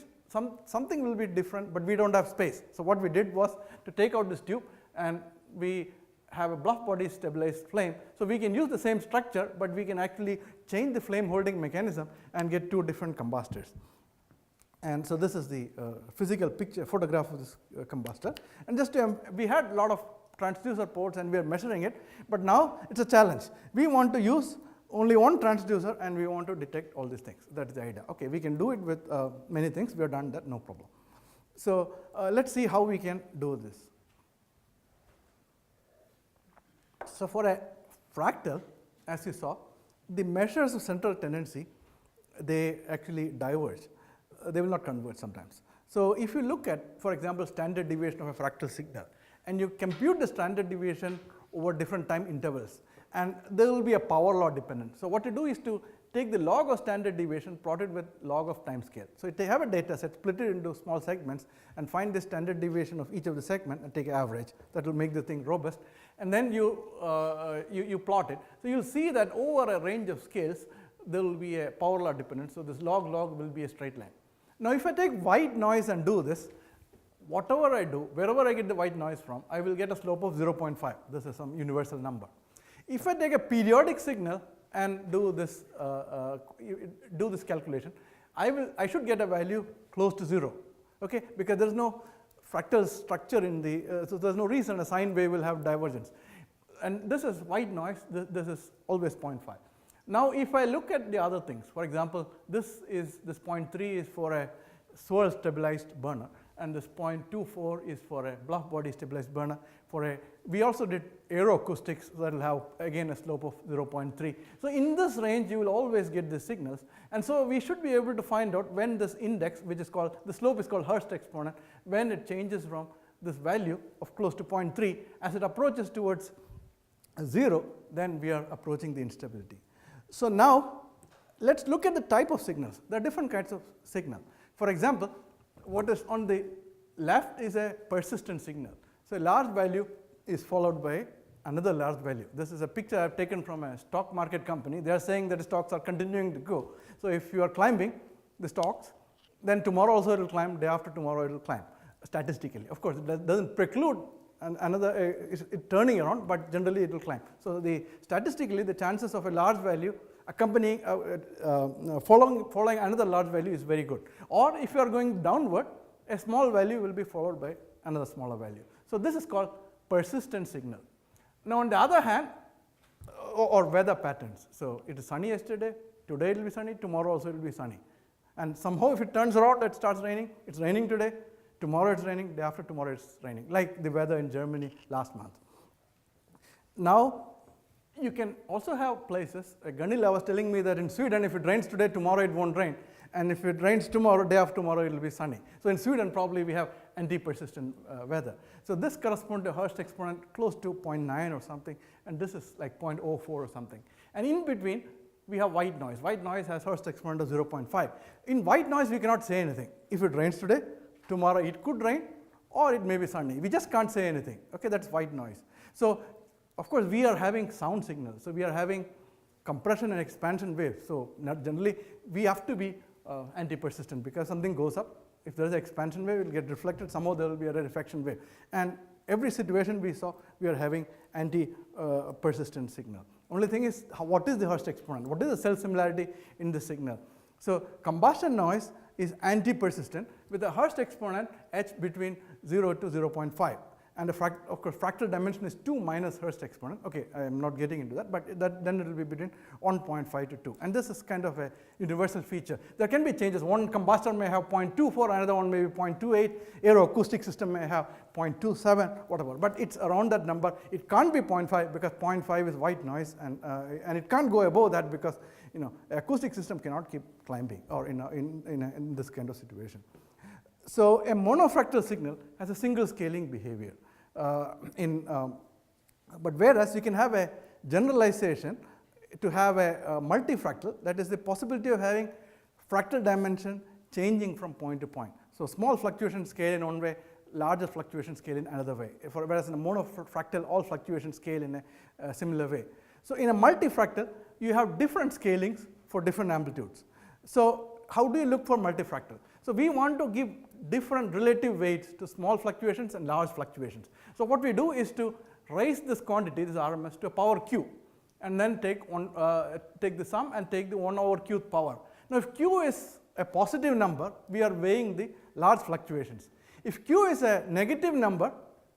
something will be different, but we don't have space. So what we did was to take out this tube, and we have a bluff body stabilized flame. So we can use the same structure, but we can actually change the flame holding mechanism and get two different combustors. And so this is the physical picture, photograph of this combustor. And just we had a lot of transducer ports and we are measuring it, but now it's a challenge. We want to use only one transducer and we want to detect all these things. That's the idea. Okay, we can do it with many things. We have done that, no problem. So let's see how we can do this. So for a fractal, as you saw, the measures of central tendency, they actually diverge. They will not converge sometimes. So if you look at, for example, standard deviation of a fractal signal, and you compute the standard deviation over different time intervals, and there will be a power law dependence. So what you do is to take the log of standard deviation plotted with log of time scale. So they have a data set, split it into small segments, and find the standard deviation of each of the segment and take average. That will make the thing robust. And then you plot it. So you'll see that over a range of scales, there will be a power law dependence. So this log will be a straight line. Now if I take white noise and do this, whatever I do, wherever I get the white noise from, I will get a slope of 0.5. This is some universal number. If I take a periodic signal and do this calculation, I should get a value close to 0, okay? Because there's no fractal structure in the, so there's no reason a sine wave will have divergence. And this is white noise, this is always 0.5. Now if I look at the other things, for example, this 0.3 is for a swirl stabilized burner, and this 0.24 is for a bluff body stabilized burner. We also did aeroacoustics, so that will have again a slope of 0.3. So in this range you will always get the signals, and so we should be able to find out when this index, which is called, the slope is called Hurst exponent, when it changes from this value of close to 0.3, as it approaches towards 0, then we are approaching the instability. So now let's look at the type of signals. There are different kinds of signal. For example, what is on the left is a persistent signal. So a large value is followed by another large value. This is a picture I have taken from a stock market company. They are saying that the stocks are continuing to go. So if you are climbing the stocks, then tomorrow also it will climb, day after tomorrow it will climb, statistically. Of course, it doesn't preclude it turning around, but generally it will climb. So statistically, the chances of a large value accompanying, following another large value is very good. Or if you are going downward, a small value will be followed by another smaller value. So this is called persistent signal. Now on the other hand, or weather patterns. So it is sunny yesterday, today it will be sunny, tomorrow also it will be sunny. And somehow if it turns around, it starts raining, it's raining today, tomorrow it's raining, day after tomorrow it's raining, like the weather in Germany last month. Now, you can also have places, Ganila was telling me that in Sweden, if it rains today, tomorrow it won't rain. And if it rains tomorrow, day after tomorrow, it will be sunny. So in Sweden, probably we have anti-persistent weather. So this corresponds to Hurst exponent close to 0.9 or something, and this is like 0.04 or something. And in between, we have white noise. White noise has Hurst exponent of 0.5. In white noise, we cannot say anything. If it rains today, tomorrow it could rain, or it may be sunny. We just can't say anything. Okay, that's white noise. So of course, we are having sound signals. So we are having compression and expansion waves. So generally, we have to be anti-persistent because something goes up. If there is an expansion wave, it will get reflected. Somehow there will be a reflection wave. And every situation we saw, we are having anti-persistent signal. Only thing is, what is the Hurst exponent? What is the cell similarity in the signal? So combustion noise is anti-persistent with a Hurst exponent h between 0 to 0.5. and of course fractal dimension is 2 minus Hurst exponent. Okay, I am not getting into that, but then it will be between 1.5 to 2, and this is kind of a universal feature. There can be changes. One combustor may have 0.24, another one may be 0.28, aeroacoustic system may have 0.27, whatever, but it's around that number. It can't be 0.5 because 0.5 is white noise, and it can't go above that because acoustic system cannot keep climbing or in this kind of situation. So a monofractal signal has a single scaling behavior, but whereas you can have a generalization to have a multifractal, that is the possibility of having fractal dimension changing from point to point. So small fluctuation scale in one way, larger fluctuation scale in another way, whereas in a monofractal all fluctuations scale in a similar way. So in a multifractal you have different scalings for different amplitudes. So how do you look for multifractal? So we want to give different relative weights to small fluctuations and large fluctuations. So what we do is to raise this quantity, this RMS, to a power q, and then take the sum and take the 1 over qth power. Now if q is a positive number, we are weighing the large fluctuations. If q is a negative number,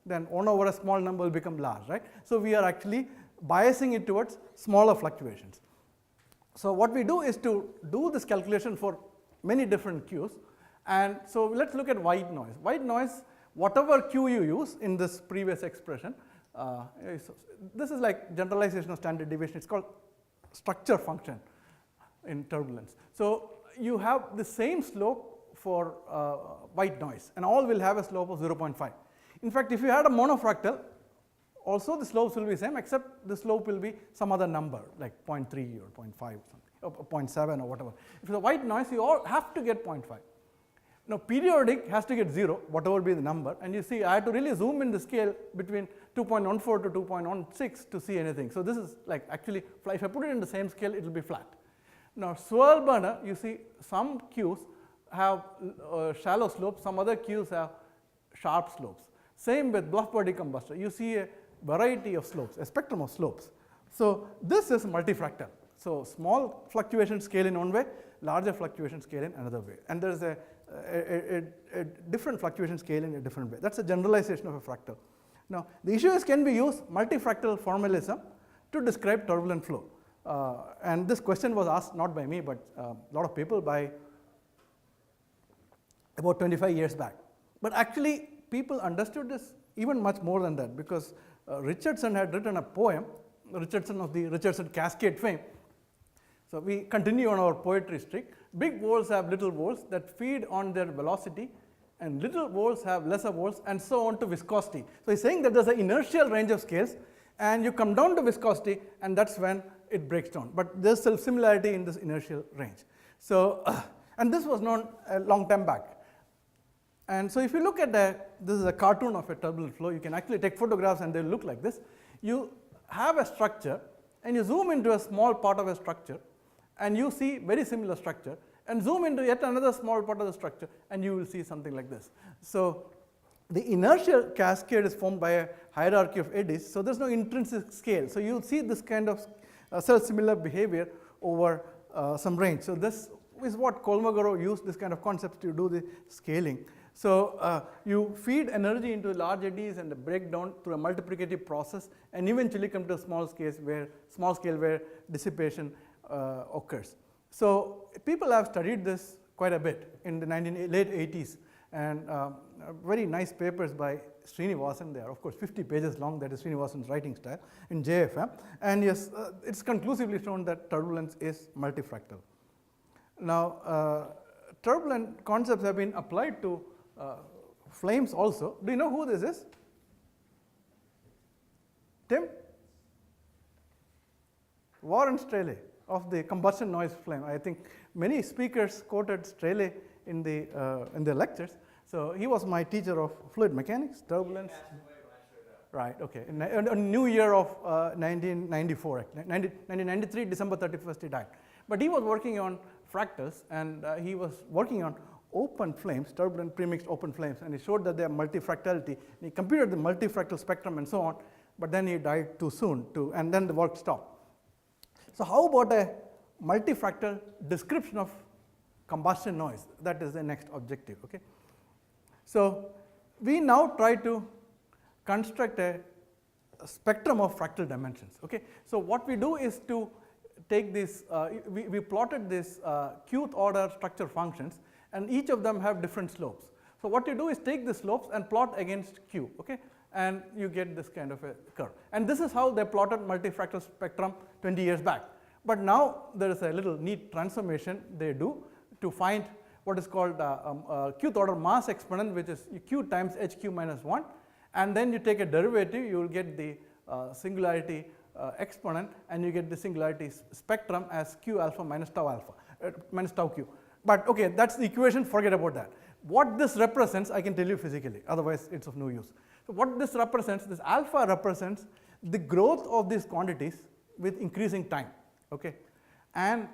then 1 over a small number will become large, right? So we are actually biasing it towards smaller fluctuations. So what we do is to do this calculation for many different q's, and so let's look at white noise. White noise, whatever q you use in this previous expression, this is like generalization of standard deviation. It's called structure function in turbulence. So you have the same slope for white noise, and all will have a slope of 0.5. In fact, if you had a monofractal, also the slopes will be same, except the slope will be some other number like 0.3 or 0.5 or something, or 0.7 or whatever. If it's a white noise, you all have to get 0.5. Now periodic has to get 0, whatever be the number, and you see I have to really zoom in the scale between 2.14 to 2.16 to see anything. So this is like actually, if I put it in the same scale, it will be flat. Now swirl burner, you see some Qs have shallow slopes, some other Qs have sharp slopes. Same with bluff body combustor, you see a variety of slopes, a spectrum of slopes. So this is multifractal. So small fluctuation scale in one way, larger fluctuation scale in another way, and there is a different fluctuation scale in a different way. That's a generalization of a fractal. Now the issue is, can we use multifractal formalism to describe turbulent flow? And this question was asked not by me, but a lot of people by about 25 years back. But actually people understood this even much more than that, because Richardson had written a poem, Richardson of the Richardson Cascade fame. So we continue on our poetry streak. Big whorls have little whorls that feed on their velocity, and little whorls have lesser whorls, and so on to viscosity. So he's saying that there's an inertial range of scales, and you come down to viscosity, and that's when it breaks down. But there's still similarity in this inertial range. So, and this was known a long time back. And so if you look at this is a cartoon of a turbulent flow. You can actually take photographs and they look like this. You have a structure and you zoom into a small part of a structure and you see very similar structure, and zoom into yet another small part of the structure and you will see something like this. So the inertial cascade is formed by a hierarchy of eddies, so there's no intrinsic scale. So you'll see this kind of self-similar behavior over some range. So this is what Kolmogorov used, this kind of concepts, to do the scaling. So you feed energy into large eddies and break down through a multiplicative process, and eventually come to a small scale where dissipation occurs. So people have studied this quite a bit in the late 80s, and very nice papers by Srinivasan. They are of course 50 pages long. That is Srinivasan's writing style in JFM. And yes, it's conclusively shown that turbulence is multifractal. Now turbulent concepts have been applied to flames also. Do you know who this is? Tim? Warren Straley of the combustion noise flame. I think many speakers quoted Straley in the lectures. So he was my teacher of fluid mechanics, turbulence. Right, okay. In New Year of 1994, 1993, December 31st he died. But he was working on fractals, and he was working on open flames, turbulent premixed open flames, and he showed that they have multifractality. He computed the multifractal spectrum and so on, but then he died too soon, and then the work stopped. So how about a multifractal description of combustion noise? That is the next objective. Okay. So we now try to construct a spectrum of fractal dimensions. Okay? So what we do is to take this, we plotted this qth order structure functions, and each of them have different slopes. So what you do is take the slopes and plot against q, okay? And you get this kind of a curve. And this is how they plotted multifractal spectrum 20 years back. But now there is a little neat transformation they do to find what is called qth order mass exponent, which is q times hq minus 1, and then you take a derivative, you will get the singularity exponent, and you get the singularity spectrum as q alpha minus tau q. But okay, that's the equation, forget about that. What this represents, I can tell you physically, otherwise it's of no use. So what this represents, this alpha represents the growth of these quantities with increasing time, okay? And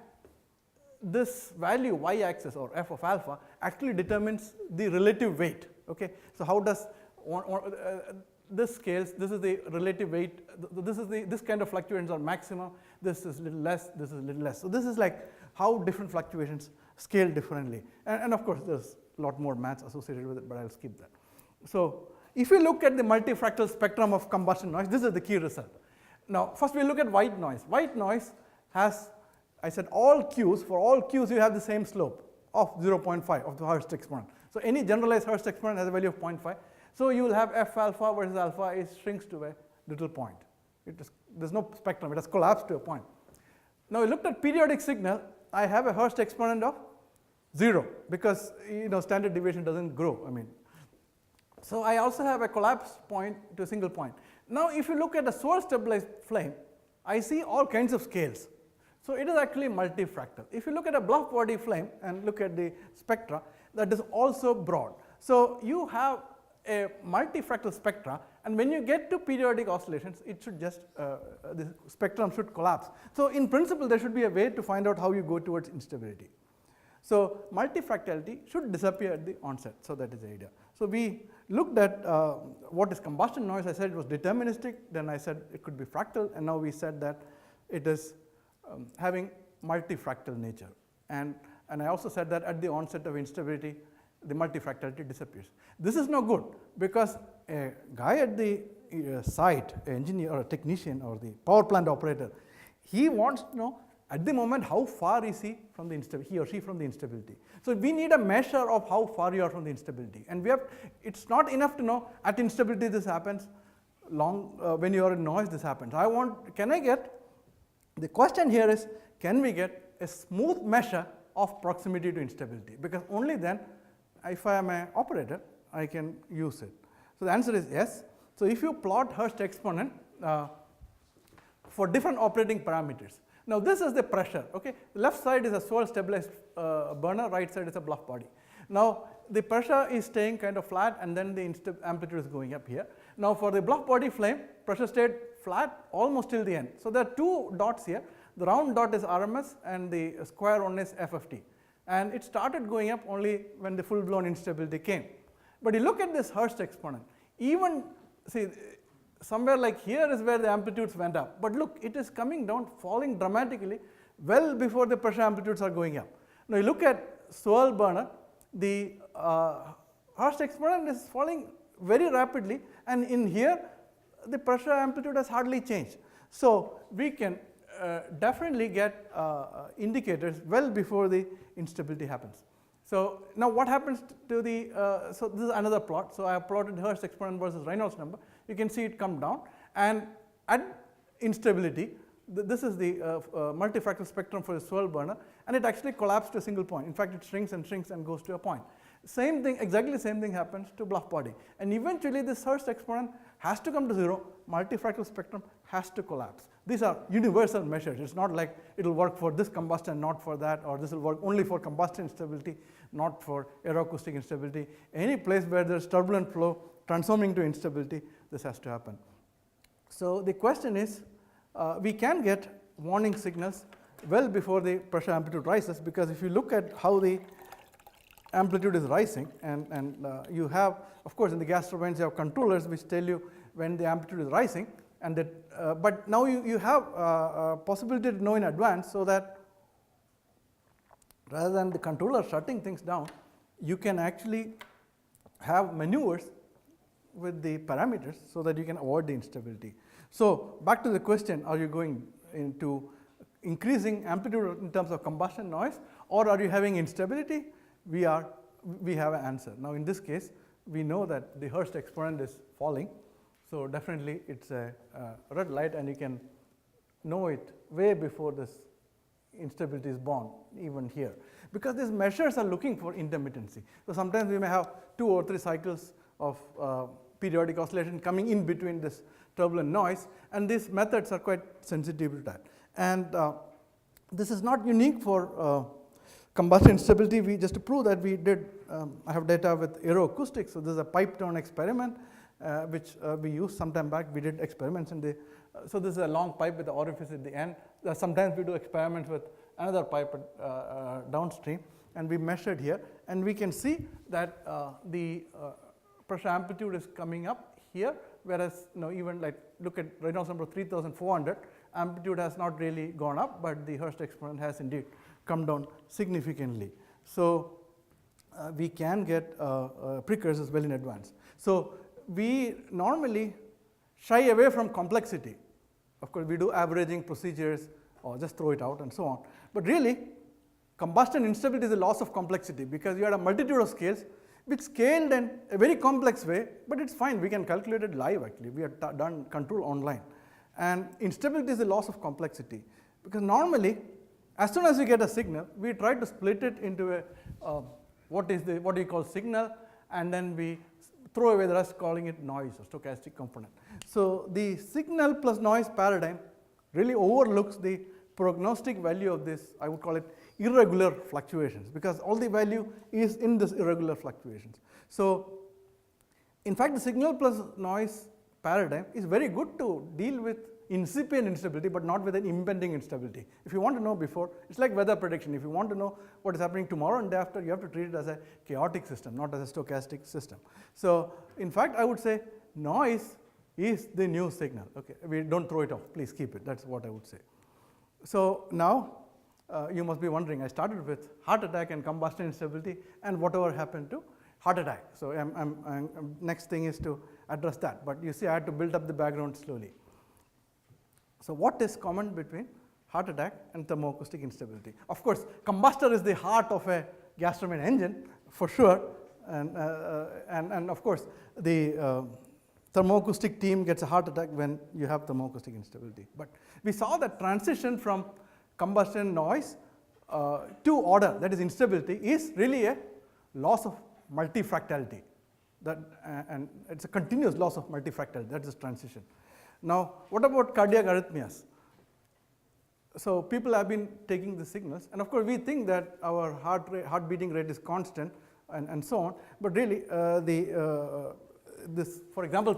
this value y-axis or f of alpha actually determines the relative weight, okay? So how does this scales, this is the relative weight, this kind of fluctuations are maximum, this is little less, this is little less. So this is like how different fluctuations scale differently. And of course there's a lot more maths associated with it, but I'll skip that. So if we look at the multifractal spectrum of combustion noise, this is the key result. Now first we look at white noise. White noise has, I said all q's, for all q's you have the same slope of 0.5 of the Hurst exponent. So any generalized Hurst exponent has a value of 0.5. So you will have f alpha versus alpha, it shrinks to a little point. There's no spectrum, it has collapsed to a point. Now we looked at periodic signal, I have a Hurst exponent of 0 because standard deviation doesn't grow, I mean. So I also have a collapse point to a single point. Now if you look at a source stabilized flame, I see all kinds of scales. So it is actually multifractal. If you look at a bluff body flame and look at the spectra, that is also broad. So you have a multifractal spectra, and when you get to periodic oscillations, it should just, the spectrum should collapse. So in principle, there should be a way to find out how you go towards instability. So multifractality should disappear at the onset, so that is the idea. So we looked at what is combustion noise. I said it was deterministic, then I said it could be fractal, and now we said that it is having multifractal nature. And I also said that at the onset of instability, the multifractality disappears. This is no good because a guy at the site, an engineer or a technician or the power plant operator, he wants to know at the moment how far is he from the instability, he or she from the instability. So we need a measure of how far you are from the instability, and we have, it's not enough to know at instability this happens, when you are in noise this happens. The question here is, can we get a smooth measure of proximity to instability? Because only then, if I am an operator, I can use it. So the answer is yes. So if you plot Hurst exponent for different operating parameters. Now this is the pressure, okay? The left side is a soil stabilized burner, right side is a bluff body. Now the pressure is staying kind of flat, and then the amplitude is going up here. Now for the bluff body flame, pressure stayed flat almost till the end. So there are two dots here. The round dot is RMS and the square one is FFT. And it started going up only when the full blown instability came. But you look at this Hurst exponent, even, see, somewhere like here is where the amplitudes went up. But look, it is coming down, falling dramatically well before the pressure amplitudes are going up. Now you look at swirl burner, the Hurst exponent is falling very rapidly, and in here the pressure amplitude has hardly changed. So we can definitely get indicators well before the instability happens. So now what happens to the, so this is another plot. So I have plotted Hurst exponent versus Reynolds number. You can see it come down, and at instability, this is the multifractal spectrum for the swirl burner, and it actually collapsed to a single point. In fact, it shrinks and goes to a point. Same thing, exactly the same thing happens to bluff body. And eventually this Hurst exponent has to come to 0, multifractal spectrum has to collapse. These are universal measures. It's not like it will work for this combustion, not for that, or this will work only for combustion instability, not for aeroacoustic instability. Any place where there's turbulent flow transforming to instability, this has to happen. So the question is, we can get warning signals well before the pressure amplitude rises, because if you look at how the amplitude is rising, and you have, of course, in the gas turbines you have controllers which tell you when the amplitude is rising, and that, but now you have a possibility to know in advance, so that rather than the controller shutting things down, you can actually have maneuvers with the parameters so that you can avoid the instability. So back to the question, are you going into increasing amplitude in terms of combustion noise, or are you having instability? We have an answer. Now in this case, we know that the Hurst exponent is falling, so definitely it's a red light, and you can know it way before this instability is born, even here, because these measures are looking for intermittency. So sometimes we may have 2 or 3 cycles of periodic oscillation coming in between this turbulent noise, and these methods are quite sensitive to that. And this is not unique for combustion instability. We just to prove that we did, I have data with aeroacoustics. So this is a pipe tone experiment which we used some time back. We did experiments in the, so this is a long pipe with the orifice at the end. Sometimes we do experiments with another pipe downstream, and we measured here, and we can see that the pressure amplitude is coming up here, whereas even like look at Reynolds number 3400, amplitude has not really gone up, but the Hurst exponent has indeed come down significantly. So we can get precursors well in advance. So we normally shy away from complexity. Of course, we do averaging procedures or just throw it out and so on. But really, combustion instability is a loss of complexity, because you had a multitude of scales which scaled in a very complex way, but it's fine. We can calculate it live actually. We have done control online. And instability is a loss of complexity, because normally, as soon as we get a signal, we try to split it into a what do you call signal, and then we throw away the rest, calling it noise or stochastic component. So the signal plus noise paradigm really overlooks the prognostic value of this, I would call it irregular fluctuations, because all the value is in this irregular fluctuations. So in fact, the signal plus noise paradigm is very good to deal with incipient instability, but not with an impending instability. If you want to know before, it's like weather prediction. If you want to know what is happening tomorrow and day after, you have to treat it as a chaotic system, not as a stochastic system. So in fact, I would say noise is the new signal. Okay, we don't throw it off. Please keep it. That's what I would say. So now you must be wondering, I started with heart attack and combustion instability, and whatever happened to heart attack. So next thing is to address that. But you see, I had to build up the background slowly. So what is common between heart attack and thermoacoustic instability? Of course, combustor is the heart of a gas turbine engine for sure, and of course the thermoacoustic team gets a heart attack when you have thermoacoustic instability. But we saw that transition from combustion noise to order, that is instability, is really a loss of multifractality. And it's a continuous loss of multifractality. That is transition. Now, what about cardiac arrhythmias? So people have been taking the signals, and of course we think that our heart beating rate is constant and so on, but really this, for example,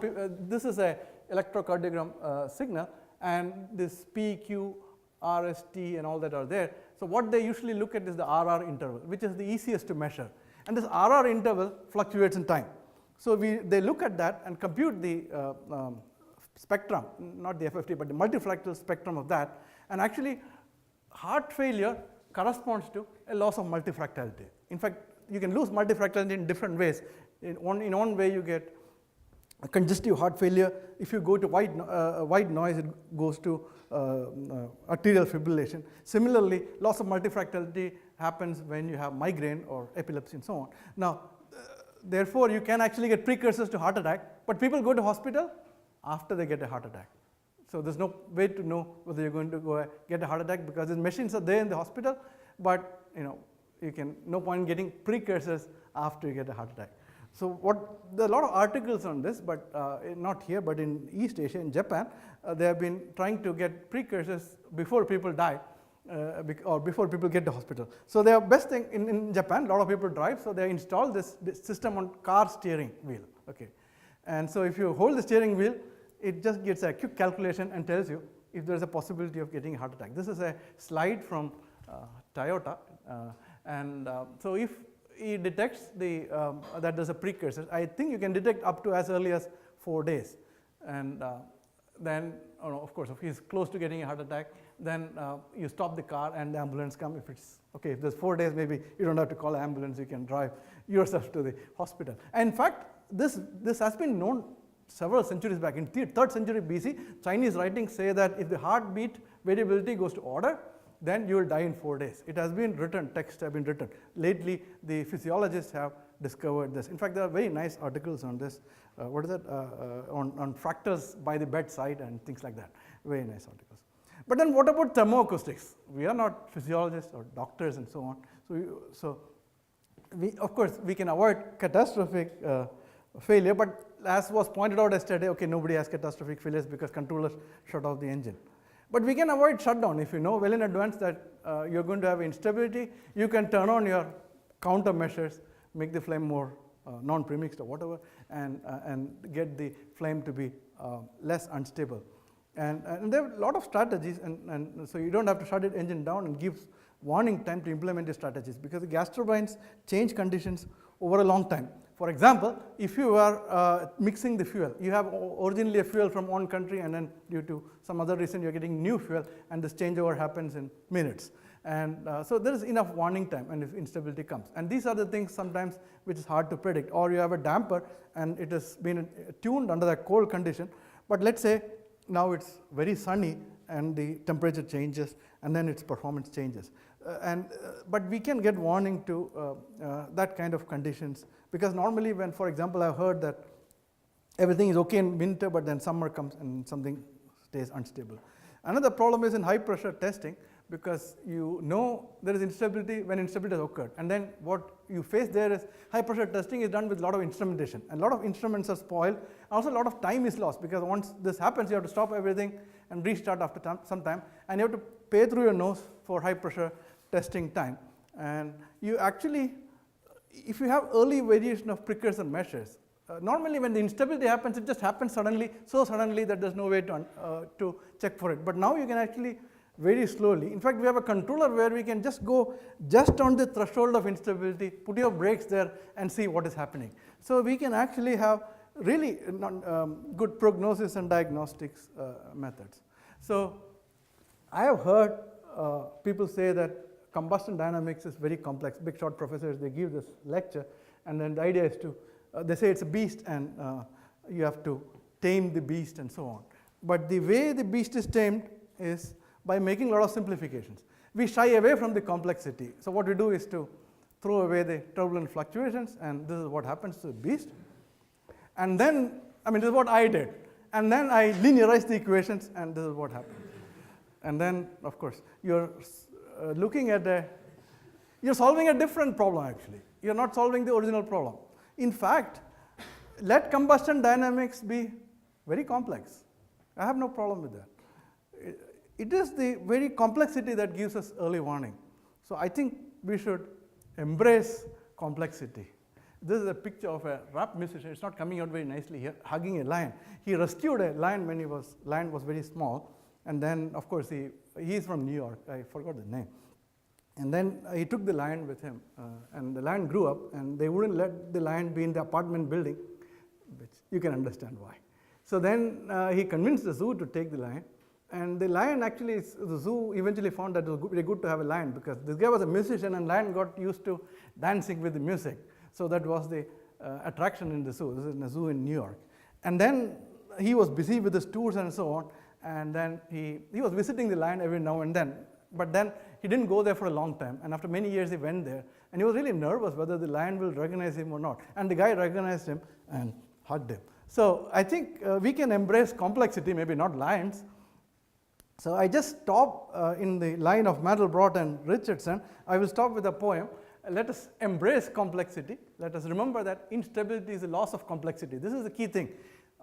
this is a electrocardiogram signal, and this P, Q, R, S, T and all that are there. So what they usually look at is the RR interval, which is the easiest to measure, and this RR interval fluctuates in time. So they look at that and compute the spectrum, not the FFT, but the multifractal spectrum of that, and actually heart failure corresponds to a loss of multifractality. In fact, you can lose multifractality in different ways. In one way you get a congestive heart failure. If you go to white noise, it goes to arterial fibrillation. Similarly, loss of multifractality happens when you have migraine or epilepsy and so on. Now, therefore, you can actually get precursors to heart attack, but people go to hospital after they get a heart attack. So there's no way to know whether you're going to go get a heart attack, because the machines are there in the hospital, but you can no point in getting precursors after you get a heart attack. So there are a lot of articles on this, but not here, but in East Asia, in Japan, they have been trying to get precursors before people die, or before people get to hospital. So their best thing in Japan, a lot of people drive, so they install this system on car steering wheel. Okay, and so if you hold the steering wheel, it just gets a quick calculation and tells you if there is a possibility of getting a heart attack. This is a slide from Toyota, and so if it detects that there's a precursor, I think you can detect up to as early as 4 days, and then of course if he's close to getting a heart attack, then you stop the car and the ambulance come. If it's okay, if there's 4 days, maybe you don't have to call an ambulance, you can drive yourself to the hospital. And in fact, this has been known several centuries back. In 3rd century BC, Chinese writings say that if the heartbeat variability goes to order, then you will die in 4 days. It has been written, texts have been written. Lately, the physiologists have discovered this. In fact, there are very nice articles on this. What is that? On fractals by the bedside and things like that. Very nice articles. But then what about thermoacoustics? We are not physiologists or doctors and so on. So we, of course, we can avoid catastrophic failure, but as was pointed out yesterday, okay, nobody has catastrophic failures because controllers shut off the engine. But we can avoid shutdown. If you know well in advance that you're going to have instability, you can turn on your countermeasures, make the flame more non-premixed or whatever, and get the flame to be less unstable. And there are a lot of strategies, and so you don't have to shut the engine down, and gives warning time to implement the strategies, because the gas turbines change conditions over a long time. For example, if you are mixing the fuel, you have originally a fuel from one country, and then due to some other reason you're getting new fuel, and this changeover happens in minutes. And so there is enough warning time, and if instability comes. And these are the things sometimes which is hard to predict. Or you have a damper and it has been tuned under that cold condition, but let's say now it's very sunny and the temperature changes and then its performance changes. But we can get warning to that kind of conditions, because normally when, for example, I've heard that everything is okay in winter, but then summer comes and something stays unstable. Another problem is in high pressure testing, because you know there is instability when instability has occurred. And then what you face there is high pressure testing is done with a lot of instrumentation, and a lot of instruments are spoiled. Also a lot of time is lost, because once this happens, you have to stop everything and restart after some time, and you have to pay through your nose for high pressure testing time. And you actually, if you have early variation of precursor measures, normally when the instability happens, it just happens suddenly, so suddenly that there's no way to check for it. But now you can actually very slowly. In fact, we have a controller where we can just go just on the threshold of instability, put your brakes there and see what is happening. So we can actually have really good prognosis and diagnostics methods. So I have heard people say that combustion dynamics is very complex. Big shot professors, they give this lecture, and then the idea is to, they say it's a beast and you have to tame the beast and so on. But the way the beast is tamed is by making a lot of simplifications. We shy away from the complexity. So what we do is to throw away the turbulent fluctuations, and this is what happens to the beast. And then, this is what I did. And then I linearized the equations, and this is what happened. And then, of course, you're looking at you're solving a different problem actually. You're not solving the original problem. In fact, let combustion dynamics be very complex. I have no problem with that. It is the very complexity that gives us early warning. So I think we should embrace complexity. This is a picture of a rap musician. It's not coming out very nicely here, hugging a lion. He rescued a lion when lion was very small, and then of course he is from New York. I forgot the name. And then he took the lion with him, and the lion grew up, and they wouldn't let the lion be in the apartment building, which you can understand why. So then he convinced the zoo to take the lion. And the lion actually, the zoo eventually found that it was very good to have a lion, because this guy was a musician and lion got used to dancing with the music. So that was the attraction in the zoo. This is in a zoo in New York. And then he was busy with his tours and so on. And then he was visiting the lion every now and then. But then he didn't go there for a long time. And after many years he went there. And he was really nervous whether the lion will recognize him or not. And the guy recognized him and hugged him. So I think we can embrace complexity, maybe not lions. So I just stop in the line of Mandelbrot and Richardson. I will stop with a poem. Let us embrace complexity. Let us remember that instability is a loss of complexity. This is the key thing.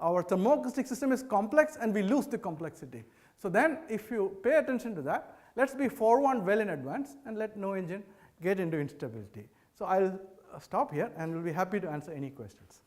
Our thermoacoustic system is complex and we lose the complexity. So then if you pay attention to that, let's be forewarned well in advance and let no engine get into instability. So I'll stop here and we'll be happy to answer any questions.